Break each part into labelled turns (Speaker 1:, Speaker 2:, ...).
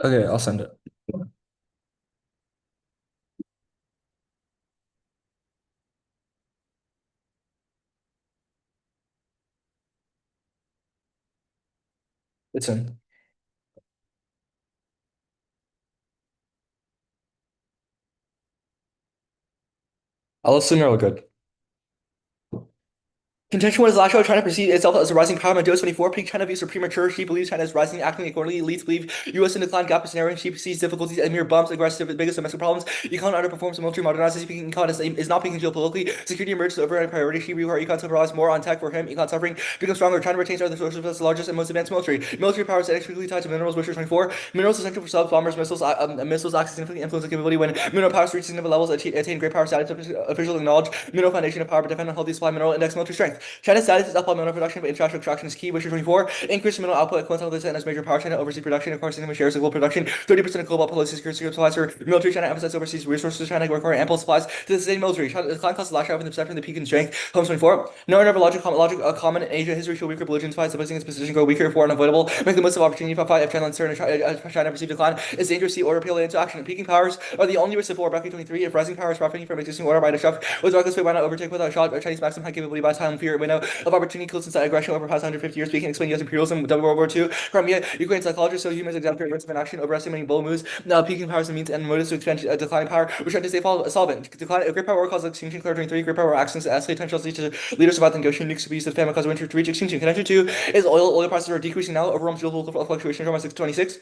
Speaker 1: Okay, I'll send it. It's in. I'll assume you're all good. Contention was last show China perceived itself as a rising power. Matteo 24 peak China views are premature. She believes China is rising, acting accordingly. Elites believe U.S. in decline. Gap is narrowing. She sees difficulties and mere bumps, aggressive, biggest domestic problems. Econ underperforms. Military modernizes. Speaking econ is not peaking geopolitically. Security emerges over a priority. She views her econ to relies more on tech for him. Econ suffering becomes stronger. China retains are the sources of its largest and most advanced military. Military power is inextricably tied to minerals. Wisher 24. Minerals essential for subs, bombers, missiles. Missiles act significantly influence the capability when mineral powers reach significant levels. Attain great power status. Officials acknowledge mineral foundation of power, but depend on healthy supply mineral index military strength. China's status is up on mineral production, but international extraction is key. Wisher 24. Increased mineral output coincides with as major power. China overseas production, of course, significant shares of global production. 30% of global policy security supplies for military. China emphasizes overseas resources. China require ample supplies to the same military. China, the clan costs lash out with the perception of the peak in strength. Holmes 24. No never logic common in Asia. History show weaker belligerents fight, supposing its position grow weaker for unavoidable. Make the most of opportunity for fight. If China uncertain, China perceived decline is dangerous. See order appeal into action. Peaking powers are the only risk for back in 23. If rising powers profiting from existing order by disrupt with reckless way, why not overtake without a shot? Chinese maximum high capability by time fear window of opportunity kills inside aggression over past 150 years. We can explain U.S. imperialism, double World War II, Crimea, Ukraine psychologists, so humans exemplary risks of inaction, overestimating bull moves, now peaking powers and means and motives to expand declining power. We're trying to stay solvent. Decline, great power war causes extinction. Clear 23. Great power war actions to escalate tensions lead to leaders about negotiating nukes to be used as famine cause winter to reach extinction. Connection 2 is oil prices are decreasing now. Overall geopolitical fluctuation from 626.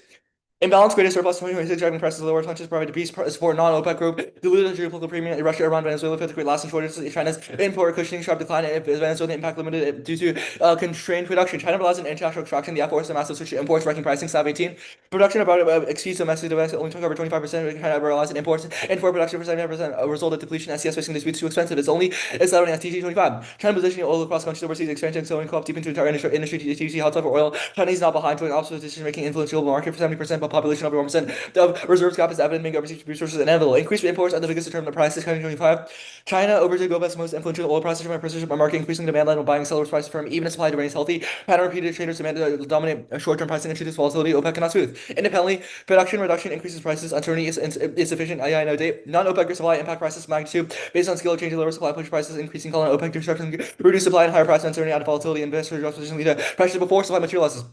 Speaker 1: Imbalance greatest surplus 2026 driving prices lower. Conscious provide peace support non-OPEC group. Diluted geopolitical premium. Russia, Iran, Venezuela fifth great lasting shortages. China's import cushioning sharp decline. Venezuela impact limited due to constrained production. China relies on international extraction. The forces a massive switch to imports, wrecking pricing. Stab 18. Production about exceeds domestic only took over 25%. China relies on imports and for production for 79%. A result of depletion. SCS facing disputes too expensive. It's only accelerating at TC 25. China positioning oil across countries overseas expansion. So co-op deep into entire industry. TC hot for oil. China is not behind doing opposite decision making influence global market for 70%, but population over 1%. The reserves gap is evident, making overseas resources inevitable. Increased imports are the biggest determinant of prices. 2025, China overtook global most influential oil processor by precision by market, increasing demand line while buying sellers' prices firm. Even as supply remains healthy, pattern repeated traders demand to dominate short-term pricing and introduce volatility. OPEC cannot smooth. Independently, production reduction increases prices. Uncertainty is insufficient. AI no date. Non-OPEC supply impact prices magnitude based on scale change lower supply push prices increasing. Call on OPEC disruption reduce supply and higher price uncertainty out of volatility. Investor position lead to pressure before supply materializes.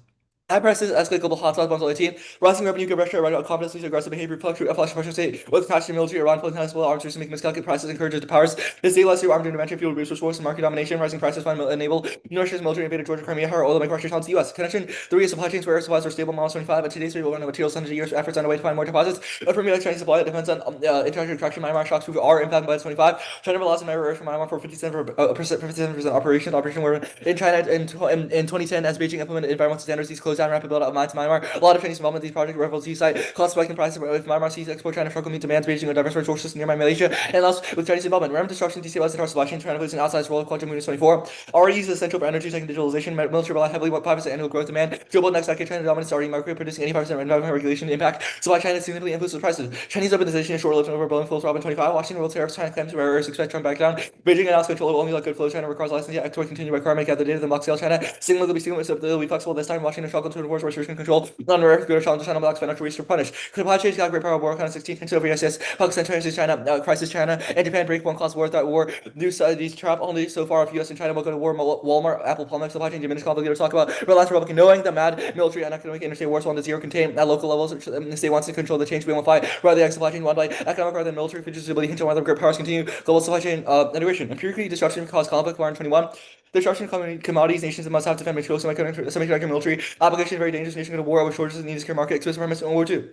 Speaker 1: High prices escalate global hotspots, bundle 18. Rising revenue give Russia around confidence leads to aggressive behavior, fluctuation pressure state with attached to military Iran, political arms to make miscalculate prices, encourages the powers. This destabilize through armed intervention, fuel resource wars, and market domination. Rising prices find enable Russia's military invaded Georgia, Crimea, higher oil, make Russia challenge the U.S. Connection 3 is supply chains where supplies are stable, models 25, and today's rate will run materials hundreds of years, efforts underway to find more deposits. A premier Chinese supply that depends on international extraction. Myanmar shocks who are impacted by 25. China relies on rare earth from Myanmar for 57% operation. Operation where in China in 2010, as Beijing implemented environmental standards, these closed down rapid build out of mines in Myanmar. A lot of Chinese involvement in these projects rivals seaside cost spiking prices with Myanmar seas export China struggle to meet demands Beijing or diverse resources nearby Malaysia and else with Chinese involvement. Ram destruction destabilizes the entire supply chain. China plays an outsized role. Quantum Moon 24. RE is essential for energy tech and digitalization. Military rely heavily on 5% annual growth demand. Global next decade China dominance starting market producing 85% environmental regulation impact. Supply China significantly influences prices. Chinese urbanization is short lived and overblowing flows Robin 25. Washington world tariffs. China claims rare earths expect Trump back down. Beijing announced control of only let good flow. China requires license yet export continue by car make out the data than block sale. China signal to be signal so they'll be flexible this time. Washington struggle to enforce restriction control. Non rare good challenge China blocks financial research punish. Supply chains got great power war kind of 16 tensions over yes. Pakistan China crisis China and Japan break one class war that war. New studies trap only so far if US and China will go to war. Walmart, Apple, plumbing, supply chain diminish conflict leaders talk about Reliance Republican knowing the mad military and economic interstate wars want to zero contain at local levels. The state wants to control the change we want to fight rather than supply chain one by economic rather than military feasibility hint on whether great powers continue global supply chain integration. Empirically disruption cause conflict 121. Destruction of commodities, nations must have to defend materials, semiconductor military application, very dangerous nation go to war with shortages and needs to care market, expensive requirements in World War II.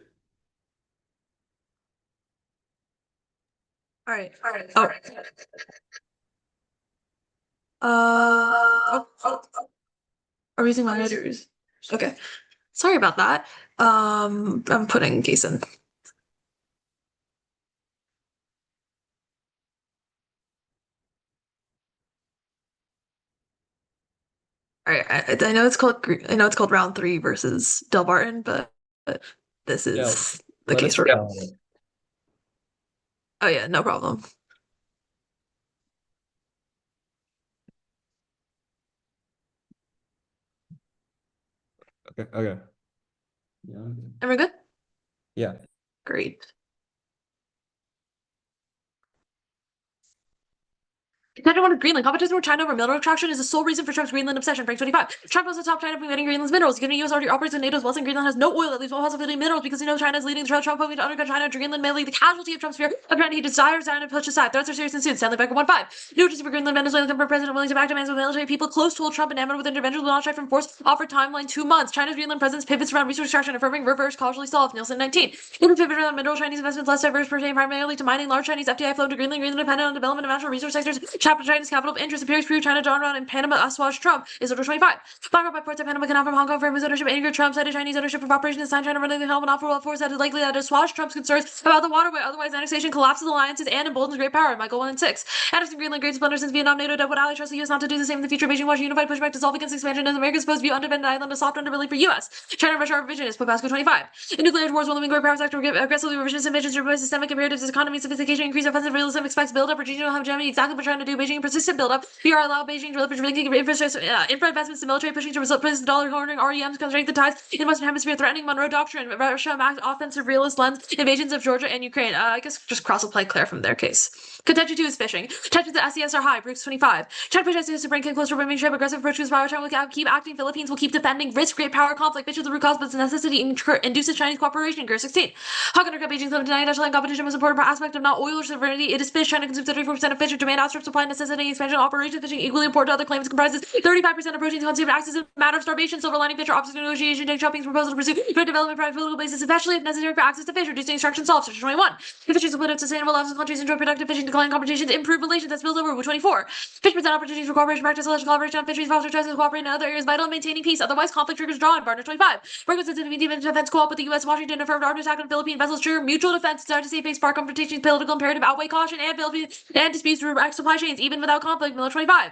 Speaker 2: All right. Oh, are we using monitors? Okay. Sorry about that. I'm putting case in. All right. I know it's called round three versus Del Barton, but this
Speaker 1: Yeah,
Speaker 2: is the
Speaker 1: let
Speaker 2: case
Speaker 1: us
Speaker 2: for.
Speaker 1: know. Yeah.
Speaker 2: Oh yeah, no problem.
Speaker 1: Okay. Okay. Yeah.
Speaker 2: Am I good?
Speaker 3: Yeah.
Speaker 2: Great. China wanted Greenland. Competition with China over mineral extraction is the sole reason for Trump's Greenland obsession. Frank 25. Trump was the top China for getting Greenland's minerals. Given the U.S. already operates in NATO's Western Greenland has no oil, at least one possibility of minerals, because he knows China is leading the trail. Trump hoping to undercut China. Greenland may lead the casualty of Trump's fear of trying he desires China to push aside. Threats are serious and soon. Stanley Becker 1-5. New agency for Greenland. Venezuela for president willing to back demands with military people close told Trump enamored with intervention will not try from force. Offered timeline 2 months. China's Greenland presence pivots around resource extraction, affirming reverse causally solved. Nielsen 19. In the pivot around mineral Chinese investments less diverse pertaining primarily to mining. Large Chinese FDI flow to Greenland. Greenland dependent on development of natural resource sectors. Chapter China's capital of interest appears through China drawn around in Panama. Aswaj Trump is order 25. BlackRock by ports at Panama Canal from Hong Kong for his ownership. Anger Trump cited Chinese ownership of operations this time. China running the helm and offer well force that is likely that assuage Trump's concerns about the waterway. Otherwise, annexation collapses alliances and emboldens great power. Michael 1 and 6. Anderson Greenland great splendor since Vietnam. NATO would ally trust the U.S. not to do the same in the future. Beijing watch unified pushback to solve against expansion as America's supposed to view undefended island a soft underbelly for U.S. China and Russia are revisionists. Pasco 25. In nuclear wars, will the great power sector aggressively revisionist invasions to replace systemic imperatives as economy sophistication increase offensive realism expects build up. Regional hegemony exactly what China to do. Beijing persistent build up. We are allow Beijing to leverage infrastructure infra investments to military pushing to result the dollar cornering REMs constrain the ties in Western Hemisphere threatening Monroe Doctrine. Russia max offensive realist lens invasions of Georgia and Ukraine. I guess just cross apply Claire from their case. Contention 2 is fishing. Tensions at SES are high. Brooks 25. China pushes SES to bring closer to ship aggressive approach to his power. China will keep acting. Philippines will keep defending. Risk great power conflict. Bitch of the root cause, but its necessity induces Chinese cooperation. Gear 16. Hawk undercut Beijing's limited international land competition was an important aspect of not oil or sovereignty. It is fish. China consumes 34% of fish. Demand outstrips supply. Necessity expansion operation. Fishing equally important to other claims comprises 35% of proteins consumed. Access is a matter of starvation. Silver lining fish or opposite negotiation. Take shopping's proposal to pursue for development private political basis, especially if necessary for access to fish. Reducing extraction solves. Section 21. If fishing is split up sustainable lives of countries enjoy productive fishing, decline competition to improve relations that spills over. With 24. Fish present opportunities for cooperation, practice, selection, collaboration on fisheries, foster choices, cooperate in other areas vital in maintaining peace. Otherwise, conflict triggers drawn. Partner 25. Working with sensitive defense co-op with the U.S. Washington affirmed armed attack on Philippine vessels. Trigger mutual defense. Desire to save face spark confrontations. Political imperative outweigh caution and disputes through supply chains even without conflict. Miller 25.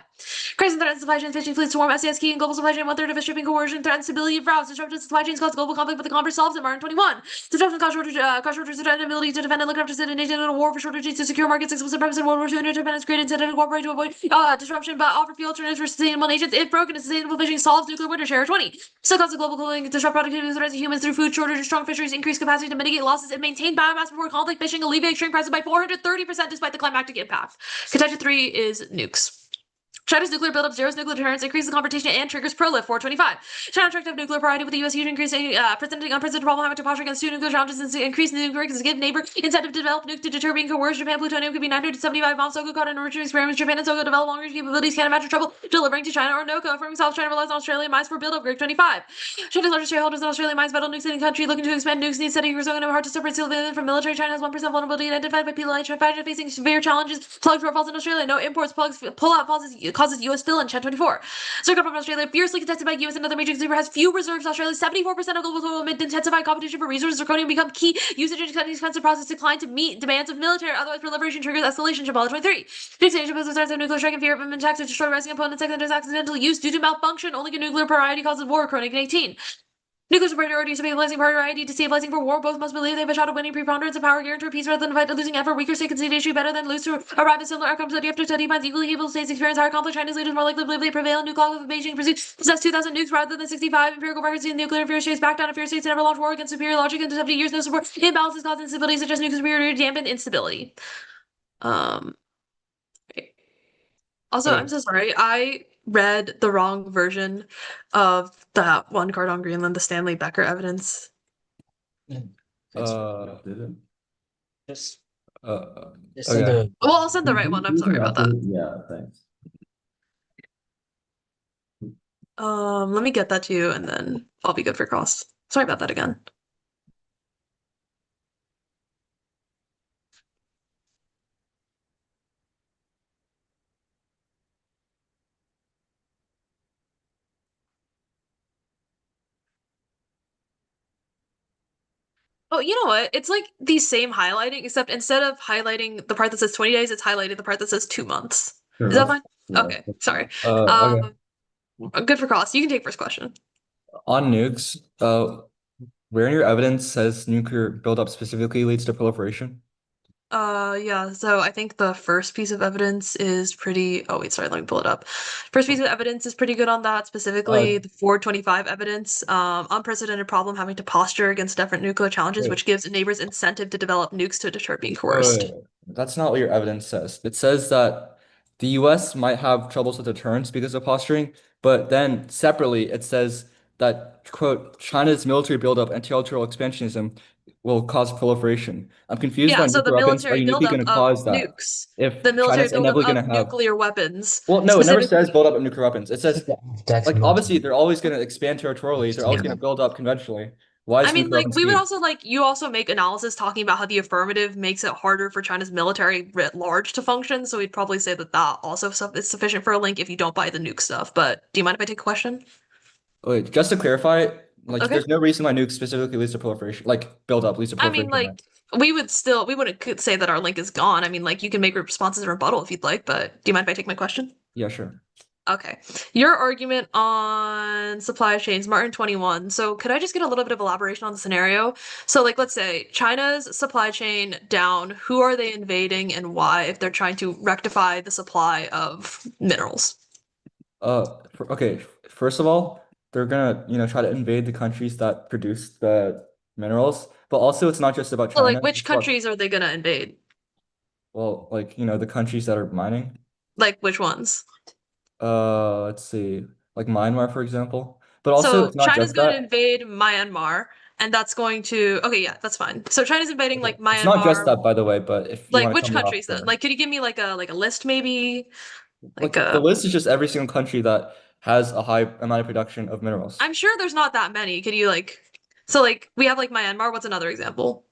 Speaker 2: Crisis threatens supply chains. Fishing fleets swarm. SES key in global supply chain. 1/3 of shipping coercion threatens stability of routes. Disrupted supply chains cause global conflict, but the converse solves it. Martin 21. Disruption cause shortages threaten ability to defend and look after citizen in a war for shortages to secure markets. Explicit premise in World War II. Interdependence create incentive to cooperate to avoid disruption, but offer few alternatives for sustainable nations. If broken, a sustainable fishing solves nuclear winter. Share 20. Still cause global cooling, disrupt productivity, threats to humans through food shortages, strong fisheries, increase capacity to mitigate losses, and maintain biomass before conflict. Fishing alleviate shrink prices by 430% despite the climactic impact. Contention 3 is nukes. China's nuclear buildup zeroes nuclear deterrence, increases competition, and triggers prolif. 425. China attractive nuclear priority with the U.S. huge increase presenting unprecedented problem having to posture against two nuclear challenges and increase nuclear risks give neighbor incentive to develop nuke to deter being coerced. Japan plutonium could be 975 bombs. Sogo caught in enrichment experiments. Japan and Sogo develop long range capabilities. Can't imagine trouble delivering to China or NOCO. Affirming South China relies on Australian mines for buildup. Greg 25. China's largest shareholders in Australian mines vital nuke sitting country looking to expand nukes needs setting Arizona hard to separate civilian from military. China has 1% vulnerability identified by people facing severe challenges. Plug shortfalls in Australia. No imports. Plugs pull out causes U.S. fill in. 24. Circle from Australia, fiercely contested by U.S. and other major consumers, has few reserves. Australia, 74% of global total amid intensified competition for resources. Zirconium become key usage in expensive process decline to meet demands of military. Otherwise, proliferation triggers escalation. Shabala 23. Fixed Asia poses threats of nuclear strike and fear of attacks to destroy rising components. Second, accidental use due to malfunction. Only a nuclear priority causes war. Chronic 18. Nuclear superiority, stabilizing priority, destabilizing for war. Both must believe they have a shot of winning preponderance of power, guarantee peace rather than fight a losing effort. Weaker state concede issue better than lose to arrive at similar outcomes. Study after study finds equally capable states experience higher conflict. China's leaders more likely to believe they prevail. Nuke log of Beijing possess 2,000 nukes rather than 65. Empirical records see nuclear inferior states back down. Inferior states never launch war against superior logic into 70 years. No support. Imbalances cause instability, such as nuclear superiority dampen instability. Also, I'm so sorry. I read the wrong version of that one card on Greenland, the Stanley Becker evidence.
Speaker 4: Just
Speaker 3: Okay.
Speaker 4: the
Speaker 2: Well, I'll send the right one. I'm sorry about that.
Speaker 5: Yeah, thanks.
Speaker 2: Let me get that to you, and then I'll be good for cross. Sorry about that again. Oh, you know what? It's like the same highlighting, except instead of highlighting the part that says 20 days, it's highlighted the part that says 2 months.
Speaker 5: Sure,
Speaker 2: Is that
Speaker 5: let's-
Speaker 2: fine?
Speaker 5: yeah,
Speaker 2: Okay, sorry.
Speaker 3: Okay.
Speaker 2: Good for cross. You can take first question.
Speaker 3: On nukes, where in your evidence says nuclear buildup specifically leads to proliferation?
Speaker 2: Yeah, so I think the first piece of evidence is pretty. Oh, wait, sorry, let me pull it up. First piece of evidence is pretty good on that, specifically the 425 evidence. Unprecedented problem having to posture against different nuclear challenges,
Speaker 3: Wait,
Speaker 2: which gives neighbors incentive to develop nukes to deter being
Speaker 3: wait,
Speaker 2: coerced.
Speaker 3: wait, wait. That's not what your evidence says. It says that the US might have troubles with deterrence because of posturing, but then separately it says that, quote, China's military buildup and territorial expansionism will cause proliferation. I'm confused
Speaker 2: Yeah,
Speaker 3: why
Speaker 2: so the
Speaker 3: nuclear weapons are
Speaker 2: military
Speaker 3: uniquely
Speaker 2: buildup
Speaker 3: going to
Speaker 2: of
Speaker 3: cause that
Speaker 2: nukes, the
Speaker 3: if
Speaker 2: military
Speaker 3: China's
Speaker 2: buildup
Speaker 3: inevitably going
Speaker 2: of
Speaker 3: to have.
Speaker 2: nuclear weapons,
Speaker 3: Well, no, it never says
Speaker 2: specifically.
Speaker 3: build up of nuclear weapons. It says,
Speaker 4: That's
Speaker 3: like, obviously,
Speaker 4: military.
Speaker 3: they're always going to expand territorially. They're always going to build up conventionally. Why
Speaker 2: I
Speaker 3: is
Speaker 2: mean,
Speaker 3: nuclear
Speaker 2: like,
Speaker 3: weapons
Speaker 2: we would
Speaker 3: key?
Speaker 2: also you also make analysis talking about how the affirmative makes it harder for China's military writ large to function. So we'd probably say that that also is sufficient for a link if you don't buy the nuke stuff. But do you mind if I take a question?
Speaker 3: Wait, just to clarify, like,
Speaker 2: Okay.
Speaker 3: there's no reason why nukes specifically leads to proliferation, like, build up leads to
Speaker 2: I mean,
Speaker 3: proliferation,
Speaker 2: like,
Speaker 3: right?
Speaker 2: we wouldn't could say that our link is gone. I mean, like, you can make responses in rebuttal if you'd like, but do you mind if I take my question?
Speaker 3: Yeah, sure.
Speaker 2: Okay. Your argument on supply chains, Martin 21. So could I just get a little bit of elaboration on the scenario? So like let's say China's supply chain down, who are they invading and why if they're trying to rectify the supply of minerals?
Speaker 3: Okay, first of all, they're gonna, try to invade the countries that produce the minerals, but also it's not just about
Speaker 2: So like
Speaker 3: China.
Speaker 2: which
Speaker 3: It's about,
Speaker 2: countries are they gonna invade?
Speaker 3: well, like, the countries that are mining.
Speaker 2: Like which ones?
Speaker 3: Let's see, like Myanmar, for example. But also,
Speaker 2: So
Speaker 3: it's not
Speaker 2: China's
Speaker 3: just
Speaker 2: going to
Speaker 3: that.
Speaker 2: invade Myanmar, and that's going to okay, yeah, that's fine. So China's invading
Speaker 3: Okay,
Speaker 2: like
Speaker 3: it's not just
Speaker 2: Myanmar,
Speaker 3: that, by the way, but if you
Speaker 2: like
Speaker 3: want to
Speaker 2: which
Speaker 3: cut me off
Speaker 2: countries then?
Speaker 3: there.
Speaker 2: Like could you give me like a list maybe? Like
Speaker 3: Like, the list is just every single country that has a high amount of production of minerals.
Speaker 2: I'm sure there's not that many. Could you like so like we have like Myanmar, what's another example?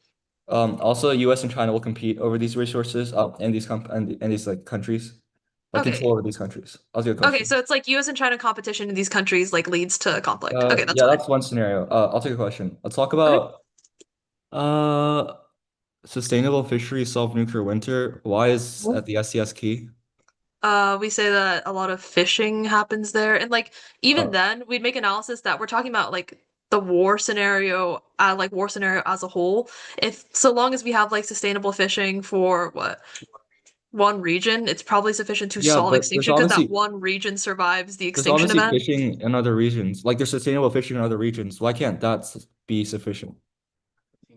Speaker 3: Also, US and China will compete over these resources, in these in these like countries, like control
Speaker 2: Okay.
Speaker 3: over these countries. That's a good
Speaker 2: Okay,
Speaker 3: question.
Speaker 2: so it's like US and China competition in these countries like leads to conflict. Okay, that's
Speaker 3: Yeah,
Speaker 2: fine.
Speaker 3: that's one scenario. I'll take a question. Let's talk
Speaker 2: Okay.
Speaker 3: about uh sustainable fisheries solve nuclear winter. Why is at the SCS key?
Speaker 2: We say that a lot of fishing happens there, and like even
Speaker 3: Uh,
Speaker 2: then, we'd make analysis that we're talking about like the war scenario as a whole. If so long as we have like sustainable fishing for what one region, it's probably sufficient to
Speaker 3: yeah,
Speaker 2: solve
Speaker 3: but
Speaker 2: extinction because that one region survives the
Speaker 3: there's
Speaker 2: extinction
Speaker 3: obviously
Speaker 2: event.
Speaker 3: fishing in other regions. Like there's sustainable fishing in other regions. Why can't that be sufficient?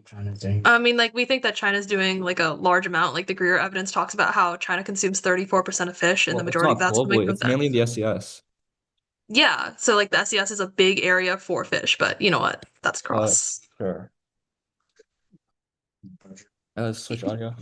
Speaker 4: China's doing.
Speaker 2: I mean, like we think that China's doing like a large amount. Like the Greer evidence talks about how China consumes 34% of fish, and the
Speaker 3: Well, it's
Speaker 2: majority of
Speaker 3: not
Speaker 2: that's coming
Speaker 3: globally.
Speaker 2: from
Speaker 3: It's
Speaker 2: them.
Speaker 3: mainly in the SCS.
Speaker 2: Yeah, so like the SES is a big area for fish, but you know what? That's
Speaker 3: Uh,
Speaker 2: cross.
Speaker 3: sure. Switch audio.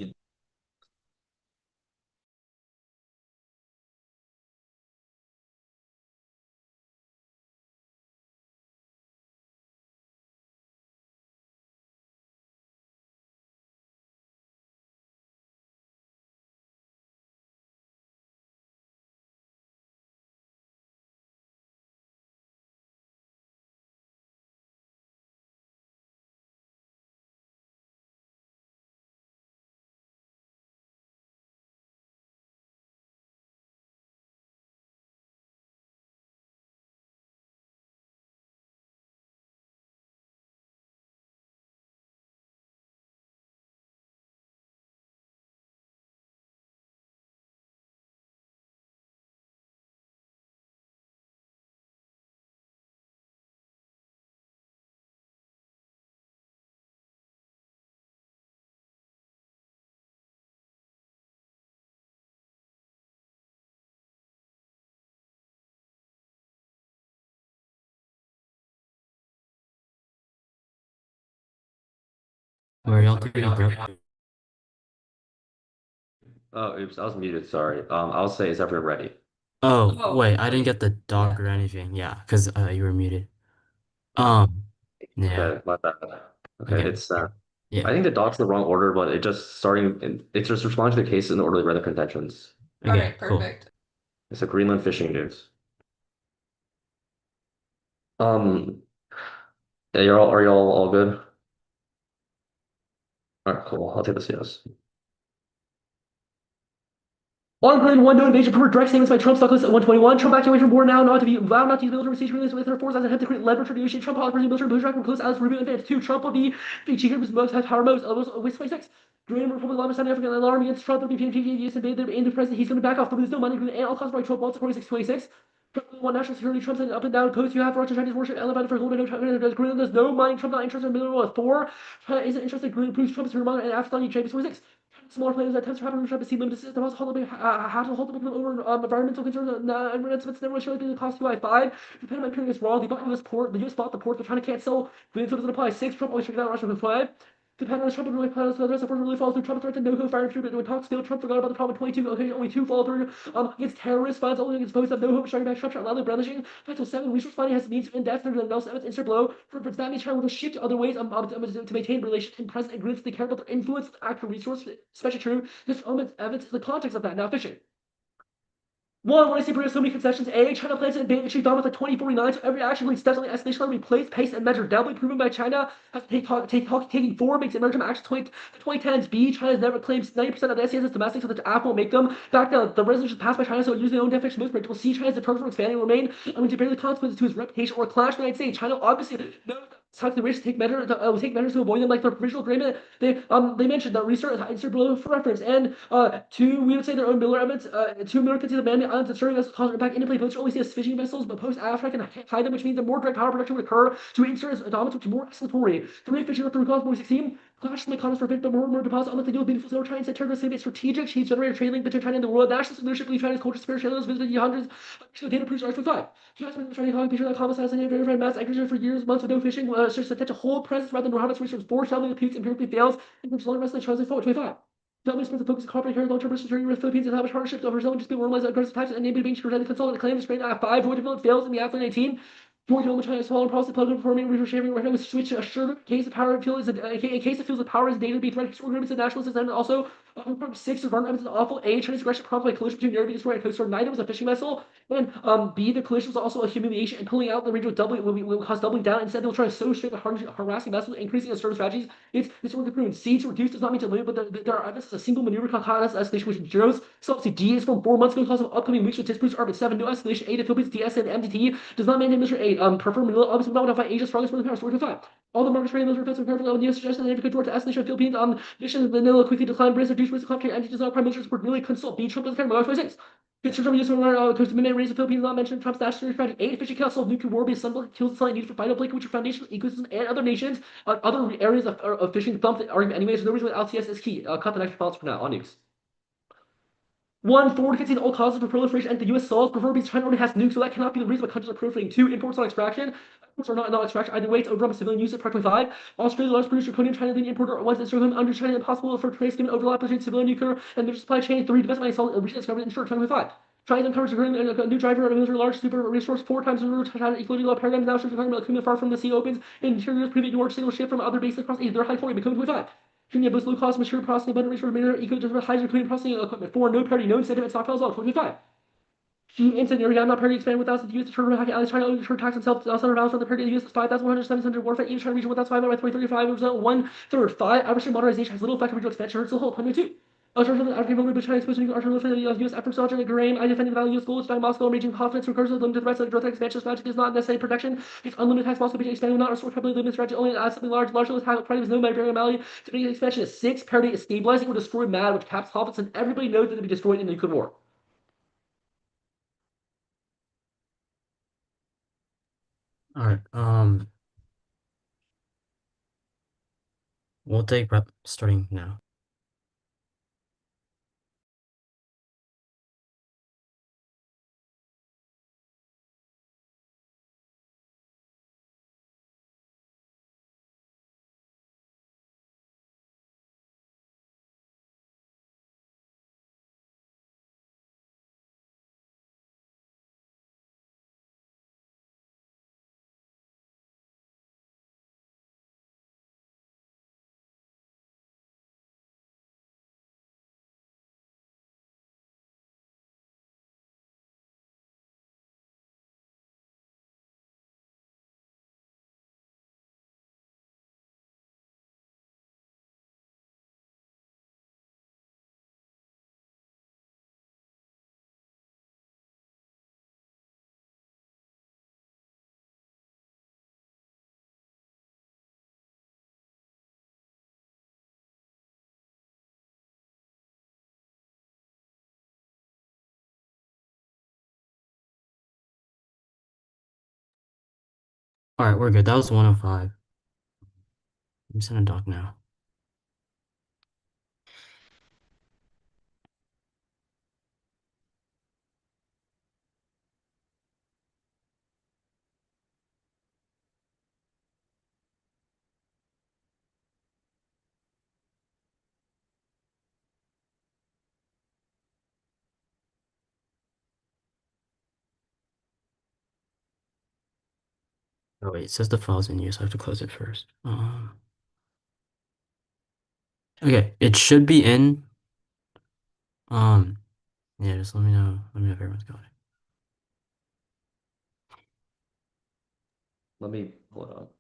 Speaker 4: Where y'all doing, bro?
Speaker 5: Oh, oops, I was muted. Sorry. I'll say, is everyone ready?
Speaker 4: Oh, wait, I didn't get the doc or anything. Yeah, because you were muted. Yeah.
Speaker 5: Okay, my bad. Okay,
Speaker 4: Okay.
Speaker 5: it's
Speaker 4: Yeah.
Speaker 5: I think the doc's in the wrong order, but it's just responding to the cases in the order they read the contentions.
Speaker 4: Okay, cool.
Speaker 5: It's a Greenland fishing news. Um, yeah, are y'all all good? All right, cool. I'll take this yes.
Speaker 6: On plan one, no invasion per direct statements by Trump stock list at 121. Trump backing away from war now, not to be allowed not to use military siege release with her forces as attempt to create leverage for negotiation. Trump policy military pushback from close allies Rubio and Vance. 2. Trump will be cheated with most power modes. Waste 26. Green Republic Lama South African alarm against Trump will be PMT use invade the president. He's going to back off. There's no money and all costs by Trump wants 4626. Trump will want national security. Trump said up and down coast. You have Russia Chinese warship elevated for gold. Greenland does no money. Trump not interested in middle 4. China isn't interested. Greenland proves Trump's Fairmont and Afghanistan. James 26. Smaller players that attempts to happen to see limited system also hold them over environmental concerns and environments never show the cost UI 5. The Panama Imperium is wrong. They bought US port. The US bought the port. They're trying to cancel. The info doesn't apply. 6. Trump always checked out Russia with 5. The Panama Trump really plans the rest of really follows through. Trump threatened no-go fire troops, but when talks failed, Trump forgot about the problem. 22. Okay, only 2 follow through. Against terrorists, funds only against posts of no hope. Striking back. Trump loudly brandishing. Title 7. Resource finding has needs in depth. There's no 7th insert blow. For that means China will shift to other ways to maintain relations in present agreements. They care about their influence, actual resource, especially true. This evidence is the context of that. Now fishing. One, when I say bring so many concessions, A, China plans to invade and achieve dominance by 2049, so every action leads steadily escalation will replace, pace, and measure. Doubly proven by China has taking form makes emergent actions 2010s. B, China has never claims 90% of the SCS as domestic, so the app won't make them. Back down, the resolution passed by China, so using their own definition most predictable. C, China's determined from expanding remain, to bear the consequences to his reputation or clash with the United States. China obviously knows how to wish to take measures to avoid them, like their provisional agreement. They mentioned that insert below for reference. And 2, we would say their own Miller evidence. 2, Miller could see the man-made islands that serving vessels cause impact into play. Boats only see as fishing vessels, but post-Africa can hide them, which means that more direct power production would occur to insert as dominance, which is more escalatory. 3, fishing with the recalls 16. Clash from the economists for a bit, but more deposits on the deal with beautiful silver. China said Turkey is strategic. She's generated a trade link between China and the world. National leadership believes China's culture, spirit, trailers visited hundreds. Data proves R25. China's been trying to picture that Thomas has verified mass agriculture for years, months with no fishing. Search such a whole presence rather than habits research 4 traveling with peaks empirically fails, and from long rest of the translate forward 25. Development spends the focus of corporate care, long-term security with Philippines and establish partnerships over zone just be normalized aggressive types and neighboring being to consolidate the claims straight at 5. Void development fails in the after 19. Void development China swallowing process political performing resource sharing right now with switch assured case of power appeal is a case that feels that power is data to be threat agreements and nationalists and also 6 is run evidence awful. A, Chinese aggression prompted by collision between Navy destroyer and Coast Guard. Neither was a fishing vessel. And B, the collision was also a humiliation and pulling out the region will cause doubling down. Instead, they'll try to so straight the harassing vessels, increasing the service strategies. It's worth proven. C, to reduce does not mean to limit, but there are evidence a single maneuver cause escalation which zeros. So obviously D is from 4 months ago cause of upcoming weeks which disproves Arbit 7. No escalation. A, the Philippines DS and MDT does not maintain Mr. 8. Prefer middle obviously not modify Asia's strongest for the power. 45. All the markets rating those defensive carefully on the US suggestion that if it could toward the escalation of Philippines mission of Manila quickly decline, British reduce risk of conflict, and does not prime minister support really consult B. Trump doesn't care about 26. Consider use of coast amendment raise the Philippines not mentioned Trump's national strategy. 8. Fishing council of nuclear war be assembled kills the something needed for vital blanket which are foundations, ecosystems, and other nations on other areas of fishing thumped argument anyways. No reason without LCS is key. Cut the next response for now on nukes. 1. Forward concede all causes for proliferation and the U.S. solves. Preferably China already has nukes, so that cannot be the reason why countries are proliferating. 2. Imports on extraction. Imports are not extraction. Either way, it's over civilian use at approximately 5. Australia, largest producer, Conium, China, leading importer. Once it's under China, impossible for trace given overlap between civilian nuclear and their supply chain. 3. Domestic money solid recent discovery in short 25. China uncovers a new driver of a large super resource 4 times over China equally low paradigm now shows the far from the sea opens. Interiors prevent large single ship from other bases across their high 40 becoming 25. Junior boost low cost mature processing abundant resource mineral eco hydrogen clean processing equipment. 4. No parity, no incentive and stockpiles all 25. Instant area not parity expand without the use of turn back allies China turn tax themselves center balance on the parity use 5,100 warfare even China region without 5 by 2035 1/3. 5. Average modernization has little effect on regional expansion hurts the whole 22. China exposed to U.S. efforts to grain. I defended the value of goals by Moscow, raging confidence recurs to limited threats like growth expansion strategy is not necessary protection. It's unlimited tax Moscow being expanded will not restore heavily limited strategy only adds something large attack party with no Iberian malady to make expansion is 6. Parity is stabilizing or destroy mad, which caps confidence and everybody knows that it'll be destroyed in the nuclear war.
Speaker 4: All right. We'll take prep starting now. All right, we're good. That was 105. I'm sending a doc now. Oh wait, it says the file's in use. I have to close it first. Okay, it should be in. Um, yeah, just let me know. Let me know if everyone's got it.
Speaker 5: Let me pull it up.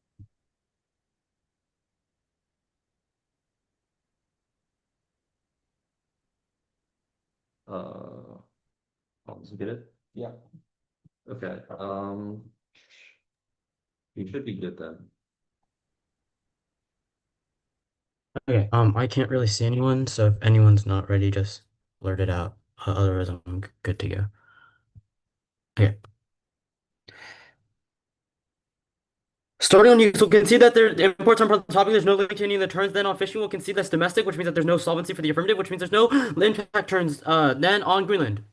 Speaker 5: Did you get it?
Speaker 1: Yeah.
Speaker 5: Okay. You should be good then.
Speaker 4: Okay, I can't really see anyone, so if anyone's not ready, just blurt it out. Otherwise, I'm good to go. Okay. Starting on you, so we can see that there imports on the topic, there's no link to any of the turns. Then on fishing, we'll concede that's domestic, which means that there's no solvency for the affirmative, which means there's no impact turns. Then on Greenland.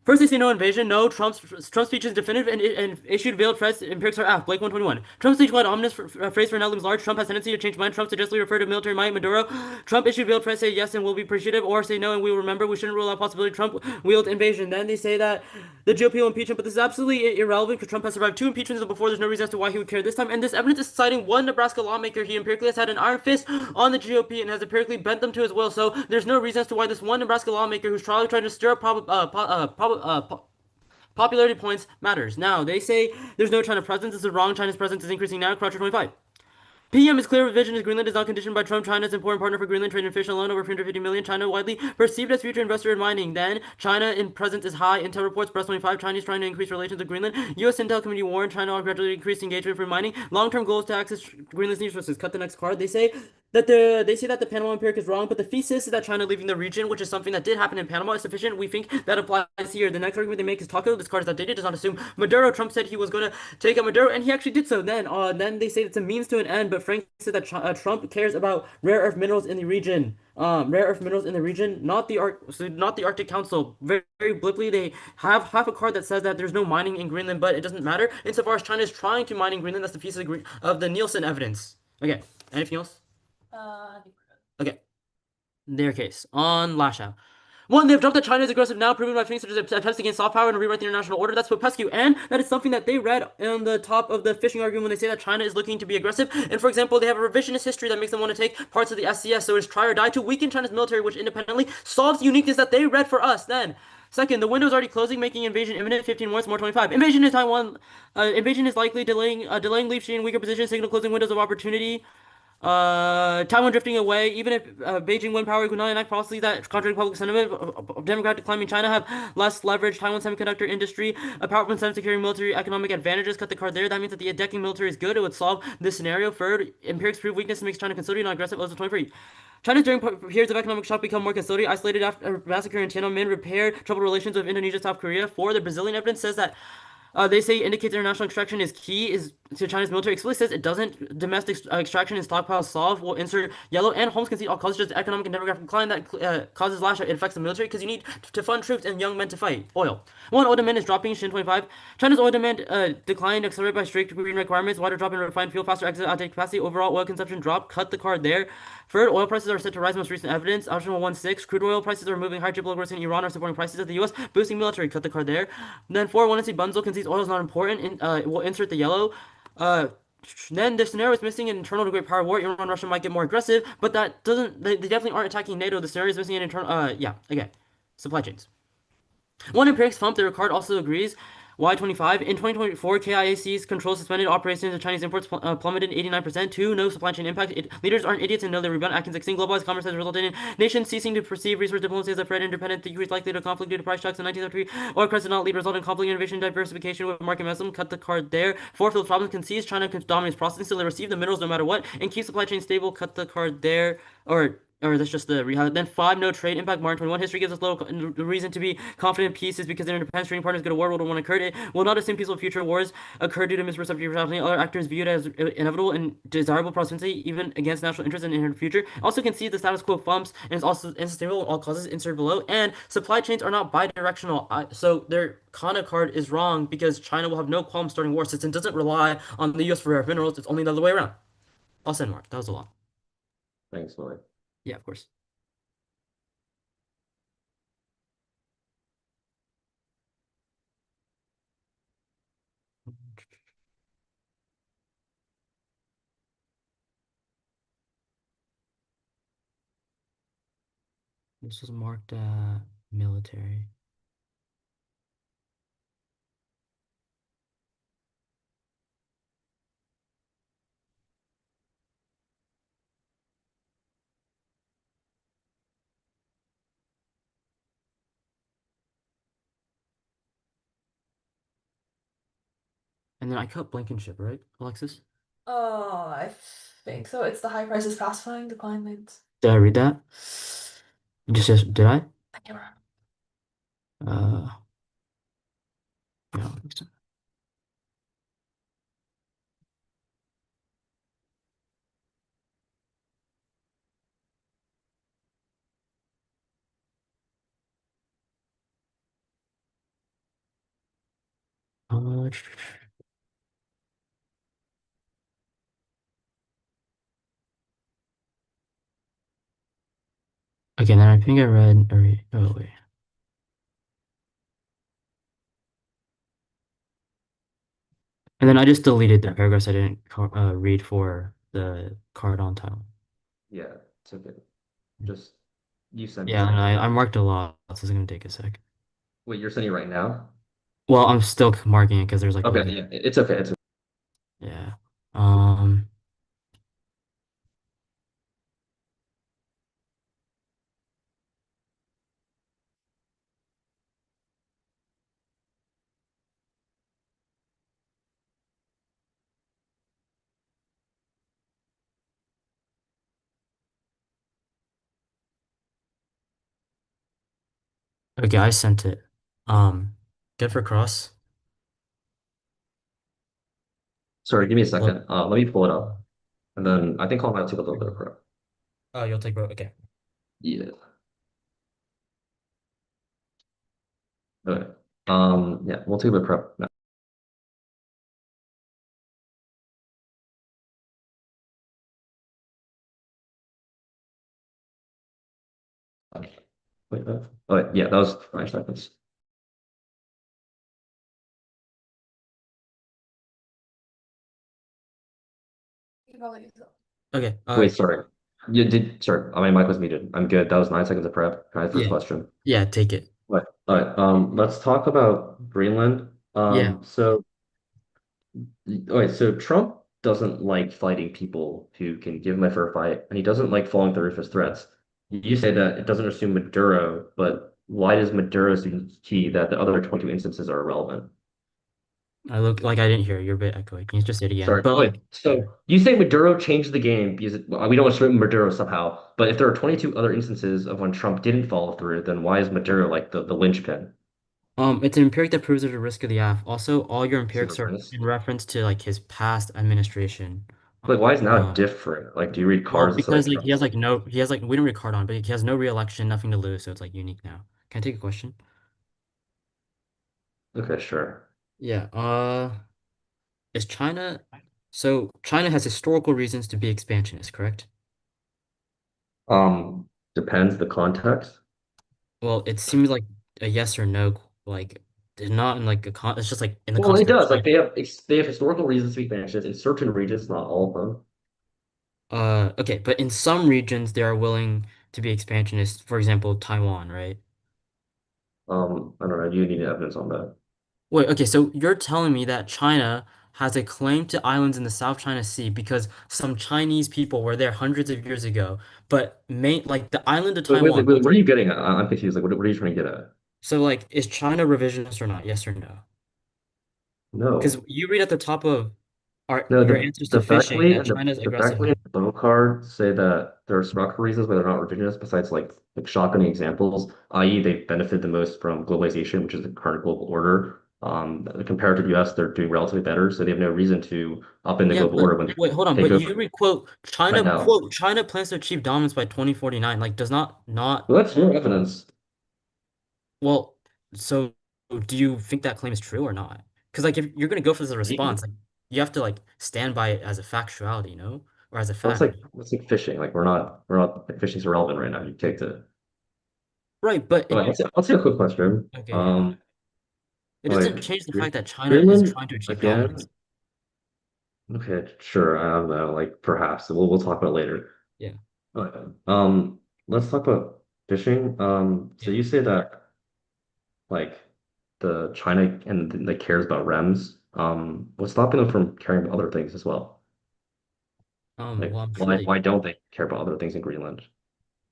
Speaker 4: First, they say no invasion. No, Trump's speech is definitive and issued veiled threats. Empirics are Blake 121. Trump's speech led ominous phrase for now looms large. Trump has tendency to change mind. Trump suggestively referred to military might. Maduro. Trump issued veiled threats. Say yes and we'll be appreciative, or say no and we will remember. We shouldn't rule out possibility. Trump wield invasion. Then they say that the GOP will impeach him, but this is absolutely irrelevant because Trump has survived 2 impeachments before. There's no reason as to why he would care this time. And this evidence is citing one Nebraska lawmaker. He empirically has had an iron fist on the GOP and has empirically bent them to his will. So there's no reason as to why this one Nebraska lawmaker who's trying to stir up popularity points matters. Now, they say there's no China presence. This is wrong. China's presence is increasing now. Croucher 25. PM is clear vision is Greenland is not conditioned by Trump. China is an important partner for Greenland trade and fish alone over 350 million. China widely perceived as future investor in mining. Then China in presence is high. Intel reports press 25. Chinese trying to increase relations with Greenland. U.S. Intel Committee warned China will gradually increase engagement for mining. Long-term goals to access Greenland's resources. Cut the next card. They say that the Panama Empiric is wrong, but the thesis is that China leaving the region, which is something that did happen in Panama, is sufficient. We think that applies here. The next argument they make is Taco. This card is outdated. Does not assume Maduro. Trump said he was going to take out Maduro, and he actually did so. Then they say it's a means to an end, but Frank said that Trump cares about rare earth minerals in the region. Rare earth minerals in the region, not the Arctic Council. Very, very blippily, they have half a card that says that there's no mining in Greenland, but it doesn't matter insofar as China is trying to mine in Greenland. That's the piece of the Nielsen evidence. Okay, anything else?
Speaker 2: I think
Speaker 4: Okay. Their case on Lash Out. One, they've jumped that China is aggressive now, proven by things such as attempts against soft power and rewrite the international order. That's Popescu, and that is something that they read on the top of the fishing argument when they say that China is looking to be aggressive. And for example, they have a revisionist history that makes them want to take parts of the SCS, so it's try or die to weaken China's military, which independently solves the uniqueness that they read for us. Then, second, the window is already closing, making invasion imminent. 15 months, more 25. Invasion is Taiwan. Invasion is likely delaying leave in weaker position, signal closing windows of opportunity. Taiwan drifting away, even if Beijing win power could not enact policies that contradict public sentiment. Democratic climbing China have less leverage. Taiwan semiconductor industry, a powerful incentive securing military economic advantages. Cut the card there. That means that the decking military is good. It would solve this scenario. Third, empirics prove weakness makes China conciliatory, not aggressive. Also 23. China during periods of economic shock become more conciliatory, isolated after a massacre in Tiananmen, repaired troubled relations with Indonesia, South Korea. Four, the Brazilian evidence says that they say indicates international extraction is key is to China's military. Explicitly says it doesn't. Domestic extraction and stockpile solve. Will insert yellow and Holmes concede all causes just economic and demographic decline that causes lash out. It affects the military because you need to fund troops and young men to fight. Oil. One, oil demand is dropping. Shin 25. China's oil demand declined accelerated by strict green requirements. Wider drop in refined fuel, faster exit outdated capacity. Overall oil consumption drop. Cut the card there. Third, oil prices are set to rise. Most recent evidence. Optional 1-6. Crude oil prices are moving higher. Geopolitical in Iran are supporting prices of the U.S. boosting military. Cut the card there. Then 4, 1 Bunzel concedes oil is not important. We'll insert the yellow. Then the scenario is missing an internal to great power war. Iran, Russia might get more aggressive, but that doesn't. They definitely aren't attacking NATO. The scenario is missing an internal. Yeah. Okay. Supply chains. One empirics Fump, the card also agrees. Y25 in 2024, KIAC's control suspended operations of Chinese imports plummeted 89%. 2, no supply chain impact. Leaders aren't idiots and know their rebound. Atkins 16, globalized commerce has resulted in nations ceasing to perceive resource diplomacy as a threat. Independent decrease likely to conflict due to price shocks in 1933. Oil crisis did not lead result in conflict, innovation, diversification with market mechanism. Cut the card there. 4, Philip Robbins concedes China dominates processing, so they receive the minerals no matter what and keep supply chain stable. Cut the card there. Or or that's just the rehighlight. Then 5, no trade impact. March 21 history gives us little the reason to be confident in peace is because their independent trading partners go to war. World War One occurred. It will not assume peaceful future wars occur due to misperception of reality. Other actors view it as inevitable and desirable proximity, even against national interest in the future. Also can see the status quo bumps and is also unsustainable in all causes inserted below. And supply chains are not bidirectional. So their Kana card is wrong because China will have no qualm starting war since it doesn't rely on the US for rare minerals. It's only the other way around. I'll send Mark. That was a lot.
Speaker 5: Thanks, Lloyd.
Speaker 4: Yeah, of course. This was marked military. And then I cut Blankenship, right, Alexis?
Speaker 2: I think so. It's the high prices pacifying decline lanes.
Speaker 4: Did I read that? Just did I?
Speaker 2: I can't remember.
Speaker 4: Uh, yeah, I don't think so. Uh, okay, then I think I read. Oh wait. And then I just deleted the paragraphs I didn't read for the card on title.
Speaker 5: Yeah, it's okay. Just you sent
Speaker 4: Yeah,
Speaker 5: it.
Speaker 4: and I marked a lot, so it's gonna take a sec.
Speaker 5: Wait, you're sending it right now?
Speaker 4: Well, I'm still marking it because there's like
Speaker 5: Okay,
Speaker 4: maybe
Speaker 5: yeah, it's okay. It's
Speaker 4: yeah. Okay, I sent it. Good for cross.
Speaker 5: sorry, give me a
Speaker 4: Look.
Speaker 5: second. Let me pull it up. And then I think I'll have to take a little bit of prep.
Speaker 4: Oh, you'll take both. Okay.
Speaker 5: Yeah. Okay. Yeah, we'll take a bit of prep now. Wait, oh, yeah, that was 5 seconds.
Speaker 2: You can probably use it.
Speaker 4: Okay.
Speaker 5: Wait, sorry. You did, sorry, my mic was muted. I'm good. That was 9 seconds of prep. Can I have the first
Speaker 4: Yeah.
Speaker 5: question?
Speaker 4: Yeah, take it.
Speaker 5: All right. Let's talk about Greenland.
Speaker 4: Yeah.
Speaker 5: So Trump doesn't like fighting people who can give him a fair fight, and he doesn't like following through with his threats. You say that it doesn't assume Maduro, but why does Maduro seem key that the other 22 instances are irrelevant?
Speaker 4: I look like I didn't hear. You're a bit echoey. Can you just say it again?
Speaker 5: Sorry.
Speaker 4: But
Speaker 5: Wait,
Speaker 4: like,
Speaker 5: so you say Maduro changed the game because we don't assume Maduro somehow, but if there are 22 other instances of when Trump didn't follow through, then why is Maduro like the linchpin?
Speaker 4: it's an empiric that proves there's a risk of the AF. Also, all your
Speaker 5: So
Speaker 4: empirics are
Speaker 5: this,
Speaker 4: in reference to like his past administration.
Speaker 5: like, why is now
Speaker 4: Uh,
Speaker 5: different? Like, do you read
Speaker 4: well,
Speaker 5: cards and say like
Speaker 4: because like he has
Speaker 5: Trump's
Speaker 4: like no, he has like we don't record on, but he has no re-election, nothing to lose, so it's like unique now. Can I take a question?
Speaker 5: okay, sure.
Speaker 4: Yeah. Is China? So China has historical reasons to be expansionist, correct?
Speaker 5: Depends the context.
Speaker 4: Well, it seems like a yes or no. Like, it's not in like a con. It's just like in the
Speaker 5: Well, it
Speaker 4: context of
Speaker 5: does. Like
Speaker 4: China.
Speaker 5: they have historical reasons to be expansionist in certain regions, not all of them.
Speaker 4: Okay, but in some regions they are willing to be expansionist. For example, Taiwan, right?
Speaker 5: I don't know. You need evidence on that.
Speaker 4: Wait, okay, so you're telling me that China has a claim to islands in the South China Sea because some Chinese people were there hundreds of years ago, but main like the island of Taiwan.
Speaker 5: Wait, what are you getting at? I'm confused. Like, what are you trying to get at?
Speaker 4: So like, is China revisionist or not? Yes or no? Because
Speaker 5: No,
Speaker 4: you read at the top of
Speaker 5: no.
Speaker 4: your answers to fishing that
Speaker 5: The
Speaker 4: China's
Speaker 5: the
Speaker 4: aggressive.
Speaker 5: factually bow cards say that there are structural reasons why they're not revisionist, besides like shotgunning examples, i.e., they benefit the most from globalization, which is the current global order. Compared to the US, they're doing relatively better, so they have no reason to up in the
Speaker 4: Yeah,
Speaker 5: global
Speaker 4: but
Speaker 5: order when
Speaker 4: wait, hold on.
Speaker 5: they
Speaker 4: But
Speaker 5: go
Speaker 4: you read quote
Speaker 5: right
Speaker 4: China
Speaker 5: now.
Speaker 4: quote China plans to achieve dominance by 2049. Like, does not
Speaker 5: Well, that's more evidence.
Speaker 4: well. So, do you think that claim is true or not? Because like, if you're gonna go for the response, like you have to like stand by it as a factuality, you know, or as a
Speaker 5: Well, it's
Speaker 4: fact.
Speaker 5: like it's like fishing. Like we're not like fishing's irrelevant right now. You take the.
Speaker 4: Right, but
Speaker 5: All right, I'll say a quick question.
Speaker 4: okay, yeah. It
Speaker 5: Like
Speaker 4: doesn't change the fact that China is
Speaker 5: Greenland
Speaker 4: trying to achieve dominance.
Speaker 5: again. Okay, sure. I don't know. Like perhaps we'll talk about it later.
Speaker 4: Yeah,
Speaker 5: Okay. Let's talk about fishing. So
Speaker 4: yeah.
Speaker 5: you say that like the China and like cares about REMs. What's stopping them from caring about other things as well? Like
Speaker 4: Well, I'm sure
Speaker 5: why
Speaker 4: they.
Speaker 5: why don't they care about other things in Greenland?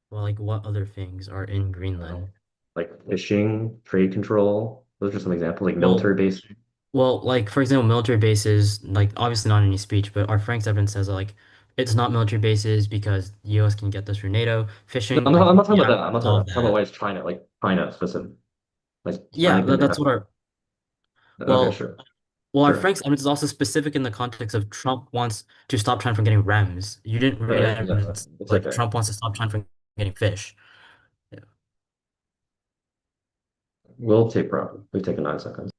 Speaker 4: Well, like, what other things are in
Speaker 5: Uh,
Speaker 4: Greenland?
Speaker 5: like fishing, trade control. Those are some examples. Like military
Speaker 4: Well,
Speaker 5: base.
Speaker 4: well, like for example, military bases, like obviously not in any speech, but our Frank's evidence says that, like it's not military bases because the US can get this through NATO.
Speaker 5: No,
Speaker 4: Fishing,
Speaker 5: I'm not,
Speaker 4: like
Speaker 5: I'm not talking
Speaker 4: you
Speaker 5: about
Speaker 4: have
Speaker 5: that. I'm
Speaker 4: to
Speaker 5: not talking about
Speaker 4: solve
Speaker 5: that. I'm talking about
Speaker 4: that.
Speaker 5: why it's China, like China specific. Like
Speaker 4: Yeah,
Speaker 5: China can
Speaker 4: that's
Speaker 5: have.
Speaker 4: what our
Speaker 5: Okay,
Speaker 4: well,
Speaker 5: sure,
Speaker 4: our
Speaker 5: sure.
Speaker 4: Frank's evidence is also specific in the context of Trump wants to stop China from getting REMs. You didn't read
Speaker 5: Yeah,
Speaker 4: evidence
Speaker 5: it's
Speaker 4: like
Speaker 5: okay.
Speaker 4: Trump wants to stop China from getting fish. Yeah.
Speaker 5: We'll take profit. We've taken 9 seconds.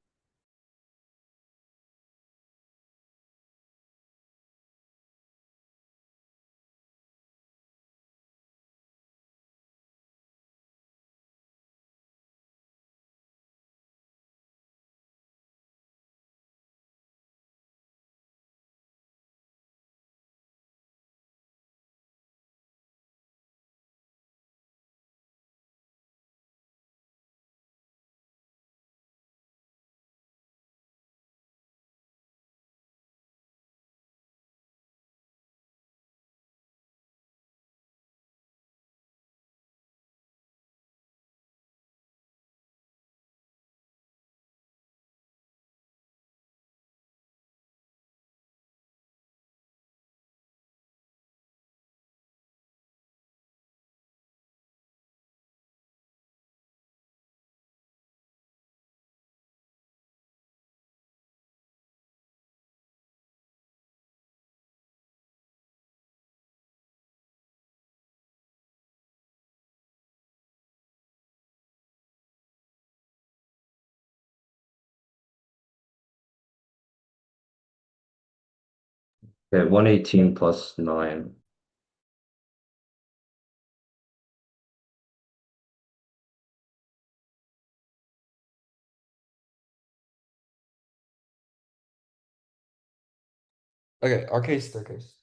Speaker 5: Okay, 118 plus 9.
Speaker 3: Okay, our case, their case.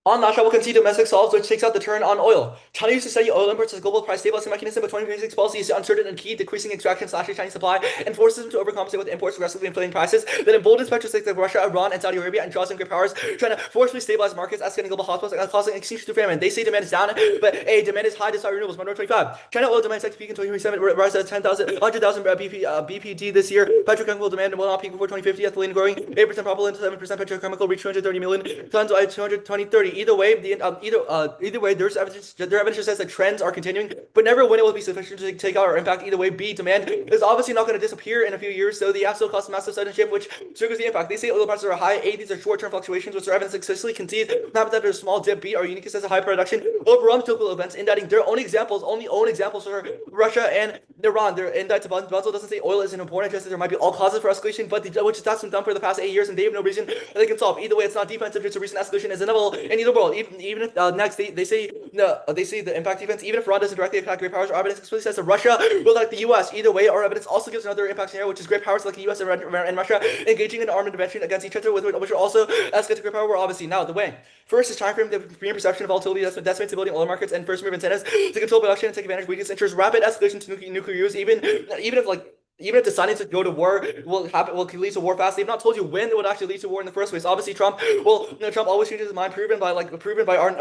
Speaker 1: On that, China will concede domestic solves, which takes out the turn on oil. China used to study oil imports as a global price stabilizing mechanism, but 2026 policy is uncertain and key, decreasing extraction / Chinese supply, and forces them to overcompensate with imports, aggressively inflating prices. That emboldens countries like Russia, Iran, and Saudi Arabia, and draws in great powers, trying to forcibly stabilize markets, escalating global hotspots, and causing extinction to famine. They say demand is down, but demand is high despite renewables. 2025. China oil demand is set to peak in 2027, rise to 10,000, 100,000 BPD this year. Petrochemical demand will not peak before 2050, ethylene growing 8% propellant, 7% petrochemical, reach 230 million tons by 2030. Either way, either way, there's evidence. There evidence says that trends are continuing, but never when it will be sufficient to take out or impact. Either way, B demand is obviously not going to disappear in a few years, so the absolute cost of massive sudden shift, which triggers the impact. They say oil prices are high. A, these are short-term fluctuations, which are evidence explicitly concede not that there's a small dip. B, are unique as a high production over untypical events, indicting their own examples, only own examples for Russia and Iran. Their indict Bunzel doesn't say oil is an important, just that there might be all causes for escalation, but which that's been done for the past 8 years, and they have no reason that they can solve. Either way, it's not defensive. It's a recent escalation is inevitable in either world. Even if next they say no, they say the impact defense. Even if Iran doesn't directly attack great powers, our evidence explicitly says that Russia will attack the U.S. Either way, our evidence also gives another impact scenario, which is great powers like the U.S. and Russia engaging in armed intervention against each other, which will also escalate to great power. We're obviously now the way. First is time frame, the premium perception of volatility that's decimates stability in oil markets, and first move incentives to control production and take advantage of weakest interest. Rapid escalation to nuclear use, even if like even if deciding to go to war will lead to war fast, they've not told you when it would actually lead to war in the first place. Obviously, Trump always changes his mind, proven by our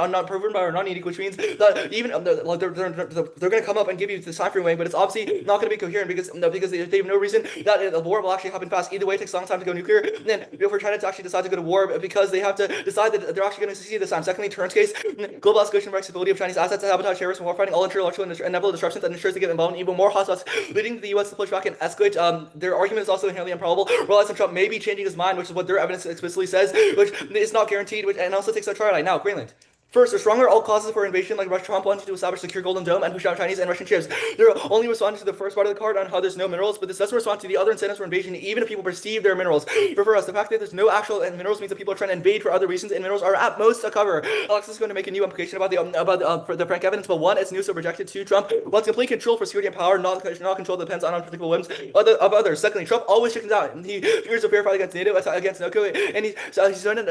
Speaker 1: non-needing, which means that even they're going to come up and give you the time frame, but it's obviously not going to be coherent because they have no reason that a war will actually happen fast. Either way, it takes a long time to go nuclear. And then if we're trying to actually decide to go to war because they have to decide that they're actually going to succeed this time. Secondly, Turns case, global escalation of stability of Chinese assets, sabotage terrorism, war fighting, all intellectual and inevitable disruptions that ensures they get involved in even more hotspots, leading the U.S. to push back and escalate. Their argument is also inherently improbable. Realizing Trump may be changing his mind, which is what their evidence explicitly says, which is not guaranteed, and also takes a try line. Now, Greenland. First, there's stronger all causes for invasion, like Trump wanting to establish secure Golden Dome and push out Chinese and Russian ships. They're only responding to the first part of the card on how there's no minerals, but this doesn't respond to the other incentives for invasion, even if people perceive there are minerals. For us, the fact that there's no actual minerals means that people are trying to invade for other reasons, and minerals are at most a cover. Alex is going to make a new implication about the Frank evidence, but one, it's new, so rejected. Two, Trump wants complete control for security and power, not control that depends on unpredictable whims of others. Secondly, Trump always chickens out. He fears a fair fight against NATO, against NOCO, and he's threatened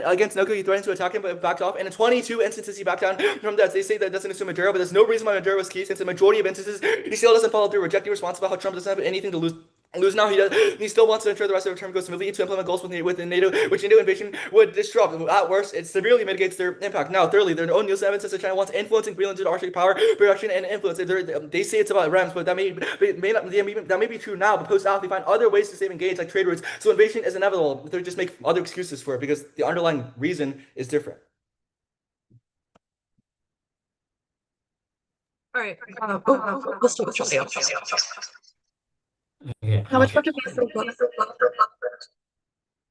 Speaker 1: against NOCO. He threatened to attack him, but backed off. And in 22 instances, he backed down from that. They say that doesn't assume Maduro, but there's no reason why Maduro was key, since the majority of instances he still doesn't follow through, rejecting response about how Trump doesn't have anything to lose. Now he still wants to ensure the rest of the term goes smoothly to implement goals within NATO, which NATO invasion would disrupt. At worst, it severely mitigates their impact. Now, thirdly, their own news evidence says that China wants influencing Greenland's Arctic power production and influence. They say it's about REMs, but that may be true now. But post-out, they find other ways to save engage, like trade routes. So invasion is inevitable. They just make other excuses for it because the underlying reason is different.
Speaker 2: All right. Let's do it.
Speaker 4: Okay.
Speaker 2: How much prep for blood?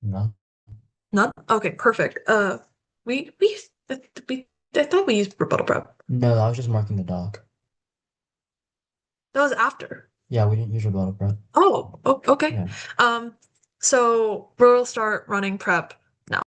Speaker 7: No.
Speaker 2: None? Okay, perfect. We I thought we used rebuttal prep.
Speaker 7: No, I was just marking the doc.
Speaker 2: That was after.
Speaker 7: Yeah, we didn't use rebuttal prep.
Speaker 2: Oh, okay.
Speaker 7: Yeah.
Speaker 2: So we'll start running prep now.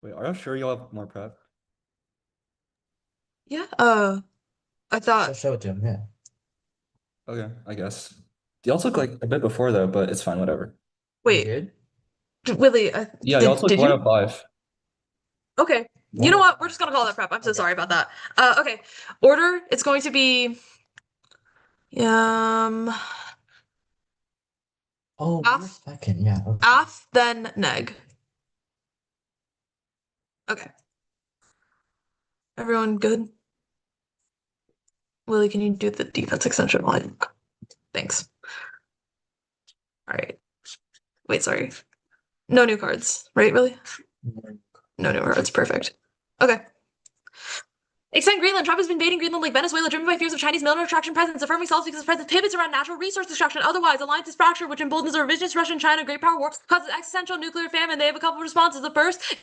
Speaker 3: Wait, are you sure you'll have more prep?
Speaker 2: Yeah. I thought.
Speaker 7: So show it to him, yeah.
Speaker 3: Okay, I guess. Y'all took like a bit before though, but it's fine, whatever.
Speaker 2: Wait,
Speaker 7: You good?
Speaker 2: Willie.
Speaker 3: Yeah, y'all took
Speaker 2: did
Speaker 3: one
Speaker 2: you?
Speaker 3: of 5.
Speaker 2: Okay. You know what? We're just gonna call that prep. I'm so sorry about that. Okay. Order. It's going to be
Speaker 7: Oh,
Speaker 2: Af-
Speaker 7: wait a second. Yeah. Okay.
Speaker 2: af then neg. Okay. Everyone good? Willie, can you do the defense extension line? Thanks. All right. Wait, sorry. No new cards, right, Willie? No new cards. Perfect. Okay. Extend Greenland. Trump has been invading Greenland like Venezuela, driven by fears of Chinese military attraction presence, affirming self because his presence pivots around natural resource destruction. Otherwise, alliances fracture, which emboldens a revisionist Russia and China great power war, causes existential nuclear famine. They have a couple of responses. The first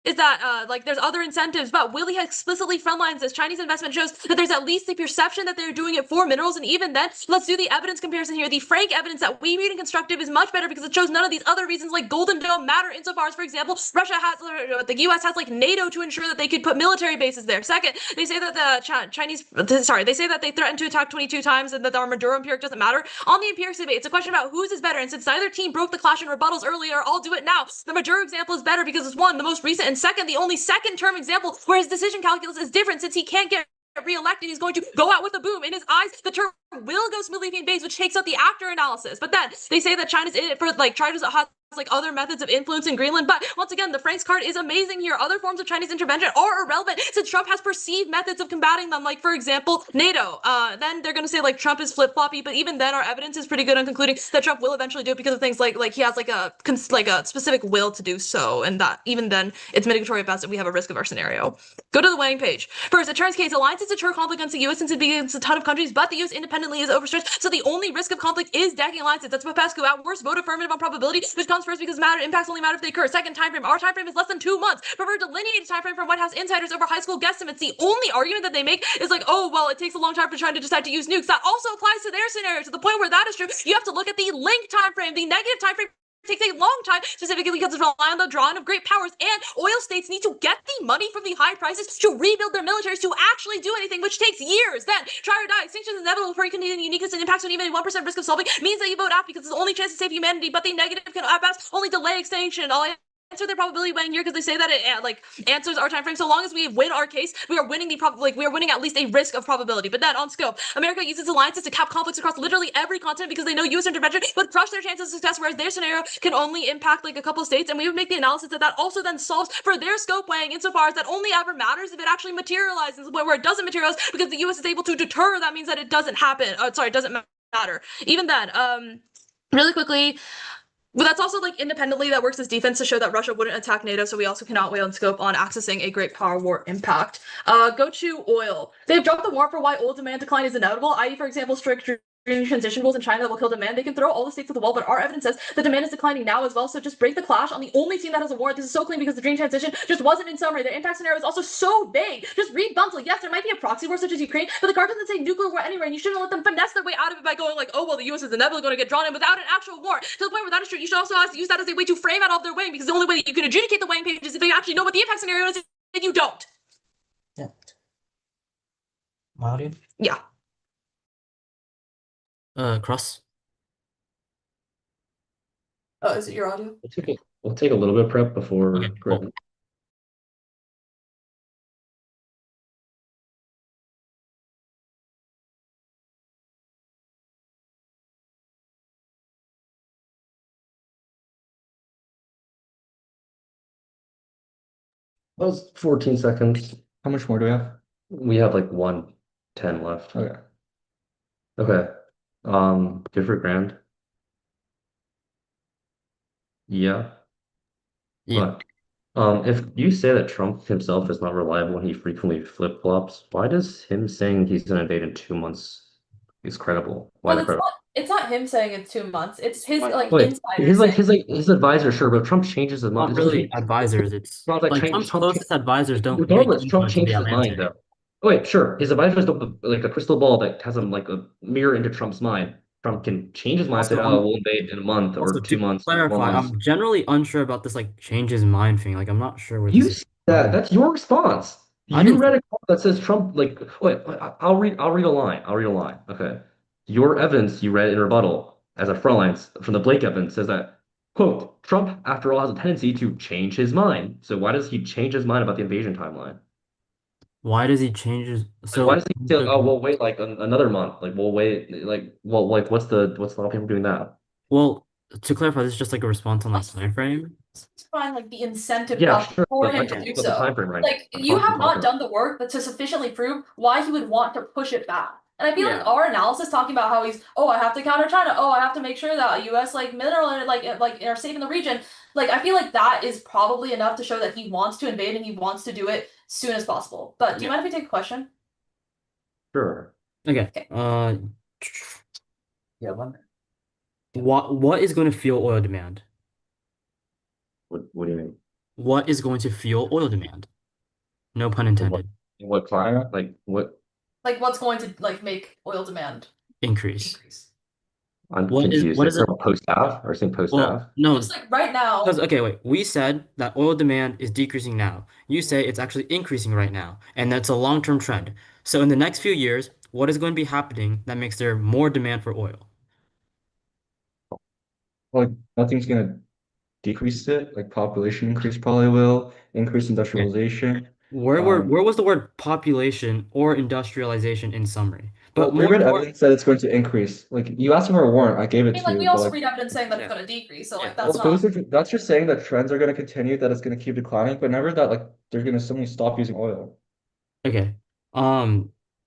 Speaker 2: is that like there's other incentives, but Willie has explicitly frontlines this. Chinese investment shows that there's at least the perception that they're doing it for minerals, and even then, let's do the evidence comparison here. The frank evidence that we read in constructive is much better because it shows none of these other reasons like Golden Dome matter insofar as, for example, Russia has the U.S. has like NATO to ensure that they could put military bases there. Second, they say that they say that they threatened to attack 22 times and that our Maduro empiric doesn't matter. On the empirics debate, it's a question about whose is better, and since neither team broke the clash in rebuttals earlier, I'll do it now. The Maduro example is better because it's one, the most recent, and second, the only second-term example where his decision calculus is different since he can't get reelected. He's going to go out with a boom. In his eyes, the term will go smoothly in base, which takes out the actor analysis. But then they say that China's in it for like China's like other methods of influence in Greenland. But once again, the Frank's card is amazing here. Other forms of Chinese intervention are irrelevant since Trump has perceived methods of combating them, like for example, NATO. Then they're gonna say like Trump is flip-floppy, but even then our evidence is pretty good on concluding that Trump will eventually do it because of things like he has like a specific will to do so, and that even then it's mitigatory at best and we have a risk of our scenario. Go to the weighing page. First, it turns case alliances deter conflict against the US since it begins a ton of countries, but the US independently is overstretched, so the only risk of conflict is decking alliances. That's Popescu. At worst, vote affirmative on probability, which comes first because impacts only matter if they occur. Second time frame. Our time frame is less than 2 months. Prefer delineated time frame from White House insiders over high school guesstimates. The only argument that they make is like, oh, well, it takes a long time for China to decide to use nukes. That also applies to their scenario. To the point where that is true, you have to look at the link time frame. The negative time frame takes a long time, specifically because it's relying on the drawing of great powers, and oil states need to get the money from the high prices to rebuild their militaries to actually do anything, which takes years. Then, try or die. Extinction is inevitable for Canadian uniqueness and impacts on even a 1% risk of solving means that you vote out because it's the only chance to save humanity, but the negative can at best only delay extinction. All I answer their probability weighing here because they say that it like answers our time frame. So long as we win our case, we are winning we are winning at least a risk of probability. But then on scope, America uses alliances to cap conflicts across literally every continent because they know U.S. intervention would crush their chances of success, whereas their scenario can only impact like a couple of states. And we would make the analysis that also then solves for their scope weighing insofar as that only ever matters if it actually materializes, where it doesn't materialize because the U.S. is able to deter. That means that it doesn't happen. It doesn't matter. Even then, really quickly. But that's also like independently that works as defense to show that Russia wouldn't attack NATO, so we also cannot weigh on scope on accessing a great power war impact. Go to oil. They've dropped the warrant for why oil demand decline is inevitable, i.e., for example, strict green transition rules in China that will kill demand. They can throw all the states to the wall, but our evidence says the demand is declining now as well, so just break the clash on the only team that has a warrant. This is so clean because the green transition just wasn't in summary. Their impact scenario is also so vague. Just read Buntle. Yes, there might be a proxy war such as Ukraine, but the card doesn't say nuclear war anywhere, and you shouldn't let them finesse their way out of it by going like, oh, well, the US is inevitably going to get drawn in without an actual war. To the point where that is true, you should also use that as a way to frame out all of their weighing, because the only way that you can adjudicate the weighing page is if they actually know what the impact scenario is, and you don't.
Speaker 7: Yeah. My audio?
Speaker 2: Yeah.
Speaker 4: Cross.
Speaker 2: Oh, is it your audio?
Speaker 5: We'll take a little bit of prep before
Speaker 4: Okay, cool.
Speaker 5: Grit. That was 14 seconds.
Speaker 3: How much more do we have?
Speaker 5: We have like 1:10 left.
Speaker 3: Okay.
Speaker 5: Okay. Good for Grand. Yeah.
Speaker 4: Yeah.
Speaker 5: But if you say that Trump himself is not reliable and he frequently flip-flops, why does him saying he's gonna invade in 2 months is credible? Why
Speaker 2: Well,
Speaker 5: is it credible?
Speaker 2: it's not him saying it's 2 months. It's his like
Speaker 5: Wait,
Speaker 2: insiders.
Speaker 5: his advisor, sure, but Trump changes his mind.
Speaker 4: Not really advisors. It's
Speaker 5: Not like
Speaker 4: like
Speaker 5: change-
Speaker 4: Trump's
Speaker 5: Trump
Speaker 4: closest advisors don't make
Speaker 5: Regardless, Trump
Speaker 4: influence on the
Speaker 5: changes his mind
Speaker 4: Atlantic.
Speaker 5: though. Oh, wait, sure. His advisors don't like a crystal ball that has him like a mirror into Trump's mind. Trump can change his mind and say,
Speaker 4: Also,
Speaker 5: "Oh, we'll invade in a month or
Speaker 4: Also,
Speaker 5: 2
Speaker 4: to
Speaker 5: months or 4
Speaker 4: clarify,
Speaker 5: months."
Speaker 4: I'm generally unsure about this like change his mind thing. Like I'm not sure where
Speaker 5: You
Speaker 4: this is
Speaker 5: said that.
Speaker 4: going.
Speaker 5: That's your response.
Speaker 4: I
Speaker 5: You
Speaker 4: didn't
Speaker 5: read a quote that says Trump like wait, I'll read a line. I'll read a line. Okay. Your evidence you read in rebuttal as a front line from the Blake evidence says that Quote, Trump, after all, has a tendency to change his mind. So why does he change his mind about the invasion timeline?
Speaker 4: Why does he change his
Speaker 5: Like, why
Speaker 4: so
Speaker 5: does he say, oh, we'll wait like another month? Like, we'll wait, like, what's the people doing that?
Speaker 4: well, to clarify, this is just like a response on like time frame.
Speaker 2: Find like the incentive
Speaker 5: Yeah,
Speaker 2: value
Speaker 5: sure.
Speaker 2: for
Speaker 5: Like, I
Speaker 2: him to
Speaker 5: can
Speaker 2: do
Speaker 5: put the
Speaker 2: so.
Speaker 5: time frame right.
Speaker 2: Like
Speaker 5: I'm
Speaker 2: you
Speaker 5: fine
Speaker 2: have
Speaker 5: to
Speaker 2: not
Speaker 5: talk
Speaker 2: done the work, but to sufficiently prove why he would want to push it back. And I feel like
Speaker 4: Yeah.
Speaker 2: our analysis talking about how he's, oh, I have to counter China, oh, I have to make sure that U.S. like mineral and like are safe in the region. Like I feel like that is probably enough to show that he wants to invade and he wants to do it soon as possible. But do you mind if we take a question?
Speaker 5: Sure.
Speaker 4: Okay.
Speaker 2: Okay.
Speaker 7: Yeah, one.
Speaker 4: What is going to fuel oil demand?
Speaker 5: What do you mean?
Speaker 4: What is going to fuel oil demand? No pun
Speaker 5: In what,
Speaker 4: intended.
Speaker 5: in what climate? Like, what?
Speaker 2: Like what's going to like make oil demand
Speaker 4: Increase.
Speaker 5: I'm
Speaker 4: What
Speaker 5: confused.
Speaker 4: is
Speaker 5: Like,
Speaker 4: it?
Speaker 5: post-half or saying post-half?
Speaker 4: Well, no,
Speaker 2: Just like right now.
Speaker 4: because okay, wait. We said that oil demand is decreasing now. You say it's actually increasing right now, and that's a long-term trend. So in the next few years, what is going to be happening that makes there more demand for oil?
Speaker 3: Like nothing's gonna decrease it. Like population increase probably will increase industrialization.
Speaker 4: Where was the word population or industrialization in summary?
Speaker 3: Well,
Speaker 4: But
Speaker 3: we
Speaker 4: more
Speaker 3: read
Speaker 4: more
Speaker 3: evidence that it's going to increase. Like you asked for a warrant, I gave
Speaker 2: I
Speaker 3: it
Speaker 2: mean,
Speaker 3: to
Speaker 2: like
Speaker 3: you,
Speaker 2: we
Speaker 3: but
Speaker 2: also
Speaker 3: like,
Speaker 2: read evidence saying that it's
Speaker 4: Yeah.
Speaker 2: going to decrease, so
Speaker 4: Yeah.
Speaker 2: like that's
Speaker 3: well,
Speaker 2: not.
Speaker 3: that's just saying that trends are going to continue, that it's going to keep declining, but never that like they're going to suddenly stop using oil.
Speaker 4: Okay.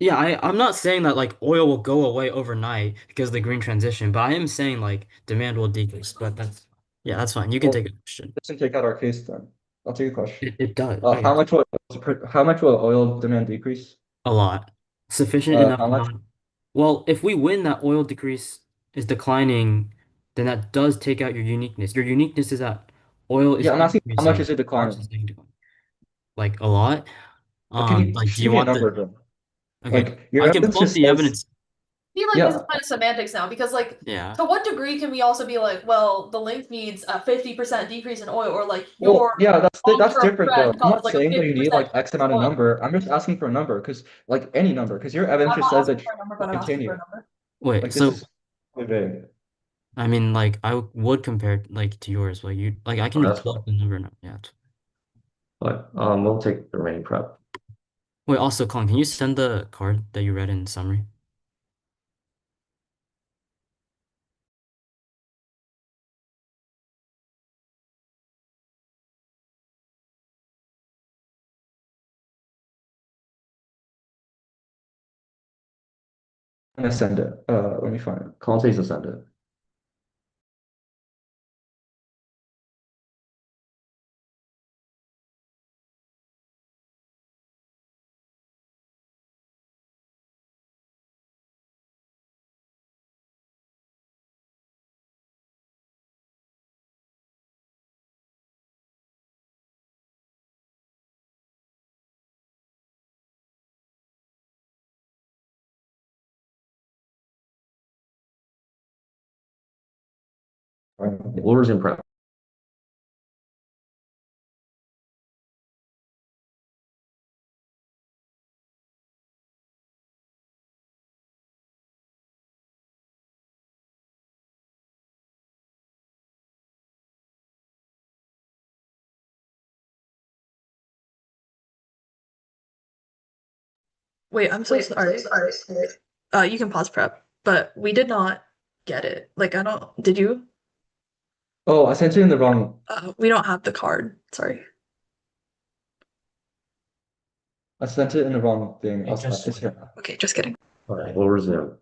Speaker 4: Yeah, I'm not saying that like oil will go away overnight because of the green transition, but I am saying like demand will decrease. But that's yeah, that's fine. You can
Speaker 3: Well,
Speaker 4: take a question.
Speaker 3: let's take out our case then. I'll take a question.
Speaker 4: It does. Okay.
Speaker 3: How much will oil demand decrease?
Speaker 4: A lot. Sufficient enough
Speaker 3: How
Speaker 4: to
Speaker 3: much?
Speaker 4: not. Well, if we win that oil decrease is declining, then that does take out your uniqueness. Your uniqueness is that oil is
Speaker 3: Yeah, I'm asking how much is
Speaker 4: increasing,
Speaker 3: it
Speaker 4: ours is
Speaker 3: declining?
Speaker 4: declining. Like a lot.
Speaker 3: Can you
Speaker 4: Like do
Speaker 3: just
Speaker 4: you
Speaker 3: give me a
Speaker 4: want the
Speaker 3: number then?
Speaker 4: okay.
Speaker 3: Like your
Speaker 4: I can
Speaker 3: evidence
Speaker 4: pull up
Speaker 3: just
Speaker 4: the
Speaker 3: says,
Speaker 4: evidence.
Speaker 2: I feel like this is
Speaker 3: yeah.
Speaker 2: kind of semantics now because like
Speaker 4: Yeah.
Speaker 2: to what degree can we also be like, well, the link needs a 50% decrease in oil, or like
Speaker 3: Well,
Speaker 2: your
Speaker 3: yeah, that's
Speaker 2: long-term
Speaker 3: different though.
Speaker 2: trend
Speaker 3: I'm
Speaker 2: causes
Speaker 3: not
Speaker 2: like a
Speaker 3: saying that you need
Speaker 2: 50%
Speaker 3: like X
Speaker 2: decrease in
Speaker 3: amount of
Speaker 2: oil.
Speaker 3: number. I'm just asking for a number because like any number, because your evidence
Speaker 2: I'm
Speaker 3: just
Speaker 2: not
Speaker 3: says
Speaker 2: asking
Speaker 3: that
Speaker 2: for a number,
Speaker 3: will
Speaker 2: but I'm asking for a
Speaker 3: continue.
Speaker 2: number.
Speaker 4: Wait,
Speaker 3: Like this
Speaker 4: so
Speaker 3: is really vague.
Speaker 4: I mean like I would compare like to yours, like you like I
Speaker 5: Oh,
Speaker 4: can
Speaker 5: that's
Speaker 4: pull
Speaker 5: fine.
Speaker 4: up the number now. Yeah.
Speaker 5: But we'll take the remaining prep.
Speaker 4: Wait, also Colin, can you send the card that you read in summary?
Speaker 3: I'm gonna send it. Let me find it.
Speaker 5: Colin says to send it. We'll resume prep.
Speaker 2: Wait, I'm so sorry. You can pause prep, but we did not get it. Like, I don't. Did you?
Speaker 3: Oh, I sent it in the wrong.
Speaker 2: We don't have the card. Sorry.
Speaker 3: I sent it in the wrong thing. It's here.
Speaker 2: Okay, just kidding.
Speaker 5: All right, we'll resume.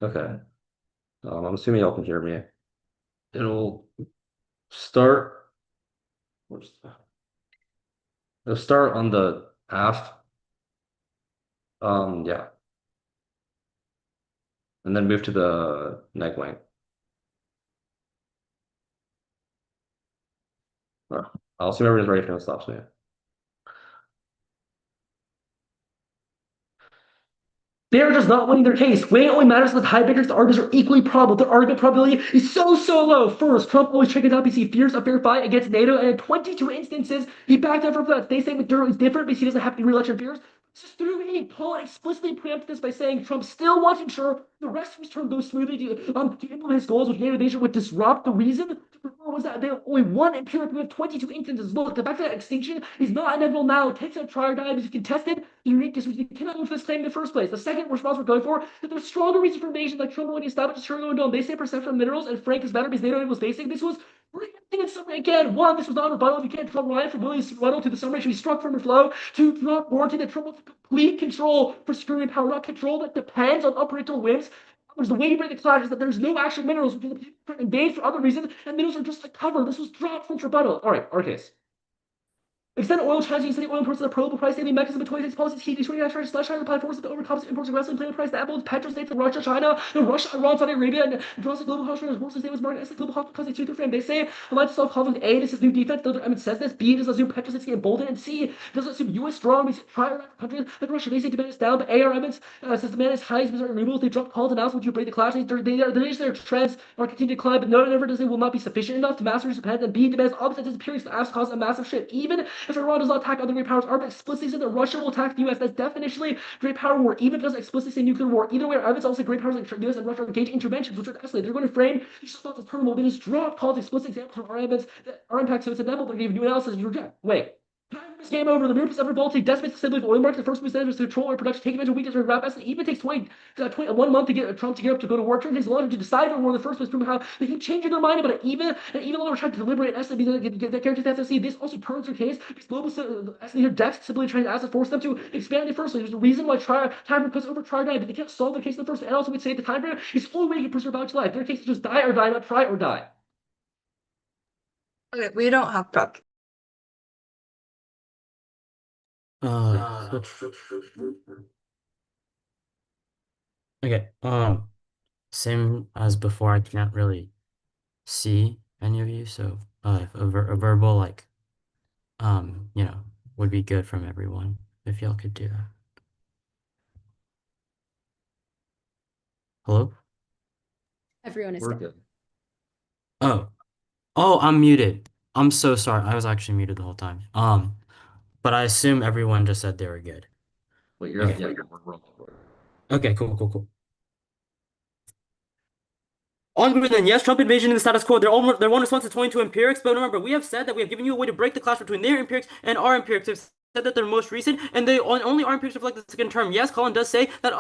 Speaker 5: Okay. I'm assuming y'all can hear me. It'll start. Where's the It'll start on the aft. Yeah. And then move to the neck wing. I'll assume everyone's ready if no one stops me.
Speaker 6: They are just not winning their case. Weighing only matters if the tiebreakers, the arguments are equally probable. Their argument probability is so low. First, Trump always triggered up. He fears a fair fight against NATO, and in 22 instances, he backed up from that. They say Maduro is different because he doesn't have any re-election fears. Just through a poll explicitly preempted this by saying Trump still wants to ensure the rest of his term goes smoothly to implement his goals, which NATO nation would disrupt. The reason was that they only one empiric with 22 instances. Look, the fact that extinction is not inevitable now takes a trial dive is contested. The uniqueness which you cannot move this claim in the first place. The second response we're going for is that there's stronger reason for nations like Trump when he established a Sugar Dome. They say perception of minerals and Frank is better because NATO was facing. This was in summary again. One, this was not a rebuttal. You can't Trump rely from Willie's rebuttal to the summary should be struck from the flow. Two, Trump warranted that Trump wants complete control for security power, not control that depends on operational whims. There's the way to break the clash is that there's no actual minerals, which is invade for other reasons, and minerals are just a cover. This was dropped from rebuttal. All right, our case. Extend oil China's using oil imports at a probable price daily mechanism of 26 policies key destroying China slash China applied forces to overcompensate imports aggressively playing the price that apples petrostates in Russia, China, Russia, Iran, Saudi Arabia, and draws the global house runners worse as market as the global house because it's frame. They say allied self conflict A, this is new defense, the government says this, B, does assume petrostates get emboldened, and C, does assume US strong, we try countries like Russia, they say demand is down, but A, our evidence says demand is high, as renewables, they drop calls announced, would you break the clash, their trends are continuing to climb, but no, never does it will not be sufficient enough to master depends, and B, demands opposite disappearance to cause a massive shift, even if Iran does not attack other great powers are explicitly said that Russia will attack the U.S. That's definitionally great power war, even if it doesn't explicitly say nuclear war. Either way, our evidence also great powers like the U.S. and Russia engage interventions, which are escalate. They're going to frame these responses as terminal. They just drop calls explicit examples from our evidence that are impact, so it's inevitable to give new analysis and you reject. Wait. This game over. The new ever Baltic decimates the assembly of oil markets. The first move is to control oil production, take advantage of weakness or rap and even takes 1 month to get Trump to get up to go to war. It takes longer to decide on war in the first place, proving how they keep changing their mind about it. Even though we're trying to deliberate and estimate the characters they have to see, this also turns their case because global decks simply trying to ask force them to expand it firstly. There's a reason why time frame puts over try die, but they can't solve the case in the first. And also, we'd say the time frame is the only way you can preserve Alex life. Their case is just die or die, not try or die.
Speaker 2: Okay, we don't have prep.
Speaker 4: Okay. Same as before. I can't really see any of you, so a verbal like would be good from everyone if y'all could do that. Hello?
Speaker 8: Everyone is
Speaker 5: We're
Speaker 8: done.
Speaker 5: good.
Speaker 4: Oh, I'm muted. I'm so sorry. I was actually muted the whole time. But I assume everyone just said they were good.
Speaker 5: Wait, you're
Speaker 4: Okay.
Speaker 5: yeah, we're
Speaker 4: Okay, cool. On Greenland, yes, Trump invasion in the status quo. Their one response is 22 empirics, but remember, we have said that we have given you a way to break the clash between their empirics and our empirics. We've said that they're most recent, and they only our empirics reflect the second term. Yes, Colin does say that,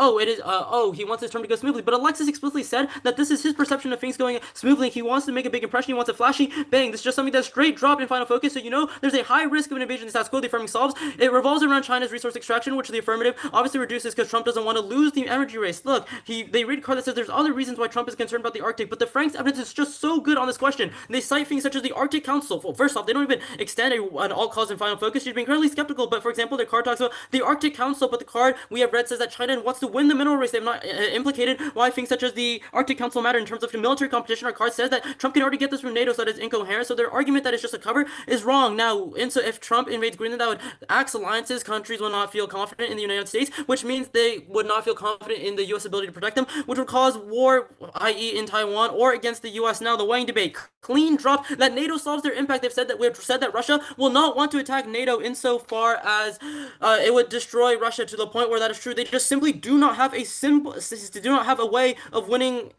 Speaker 4: he wants his term to go smoothly, but Alexis explicitly said that this is his perception of things going smoothly. He wants to make a big impression. He wants a flashy bang. This is just something that's straight drop in final focus, so there's a high risk of an invasion in the status quo the affirming solves. It revolves around China's resource extraction, which the affirmative obviously reduces because Trump doesn't want to lose the energy race. Look, they read a card that says there's other reasons why Trump is concerned about the Arctic, but the Frank's evidence is just so good on this question. They cite things such as the Arctic Council. Well, first off, they don't even extend an all cause in final focus. You'd be incredibly skeptical, but for example, their card talks about the Arctic Council, but the card we have read says that China wants to win the mineral race. They have not implicated why things such as the Arctic Council matter in terms of military competition. Our card says that Trump can already get this from NATO, so that is incoherent. So their argument that it's just a cover is wrong. Now, so if Trump invades Greenland, that would axe alliances. Countries will not feel confident in the United States, which means they would not feel confident in the U.S. ability to protect them, which would cause war, i.e. in Taiwan or against the U.S. Now, the weighing debate, clean drop that NATO solves their impact. We have said that Russia will not want to attack NATO insofar as it would destroy Russia to the point where that is true. They just simply do not have a way of winning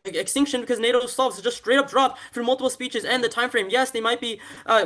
Speaker 4: extinction because NATO solves it. Just straight up drop through multiple speeches and the time frame. Yes, they might be.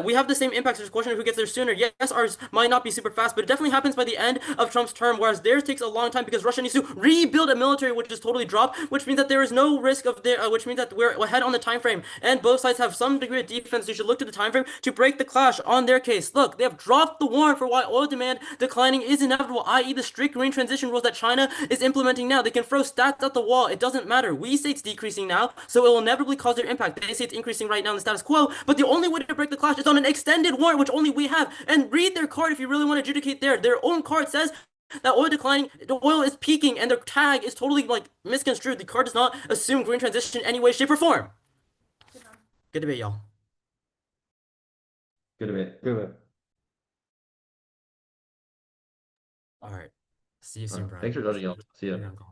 Speaker 4: We have the same impacts. There's a question of who gets there sooner. Yes, ours might not be super fast, but it definitely happens by the end of Trump's term, whereas theirs takes a long time because Russia needs to rebuild a military, which is totally dropped, which means that there is no risk of which means that we're ahead on the time frame, and both sides have some degree of defense. You should look to the time frame to break the clash on their case. Look, they have dropped the warrant for why oil demand declining is inevitable, i.e. the strict green transition rules that China is implementing now. They can throw stats at the wall. It doesn't matter. We say it's decreasing now, so it will inevitably cause their impact. They say it's increasing right now in the status quo, but the only way to break the clash is on an extended warrant, which only we have. And read their card if you really want to adjudicate there. Their own card says that oil declining, the oil is peaking, and their tag is totally like misconstrued. The card does not assume green transition in any way, shape, or form. Good debate, y'all.
Speaker 5: Good debate.
Speaker 3: Good.
Speaker 4: All right. See you soon,
Speaker 5: Alright,
Speaker 4: Brian.
Speaker 5: thanks for judging, y'all. See ya.
Speaker 4: You're welcome.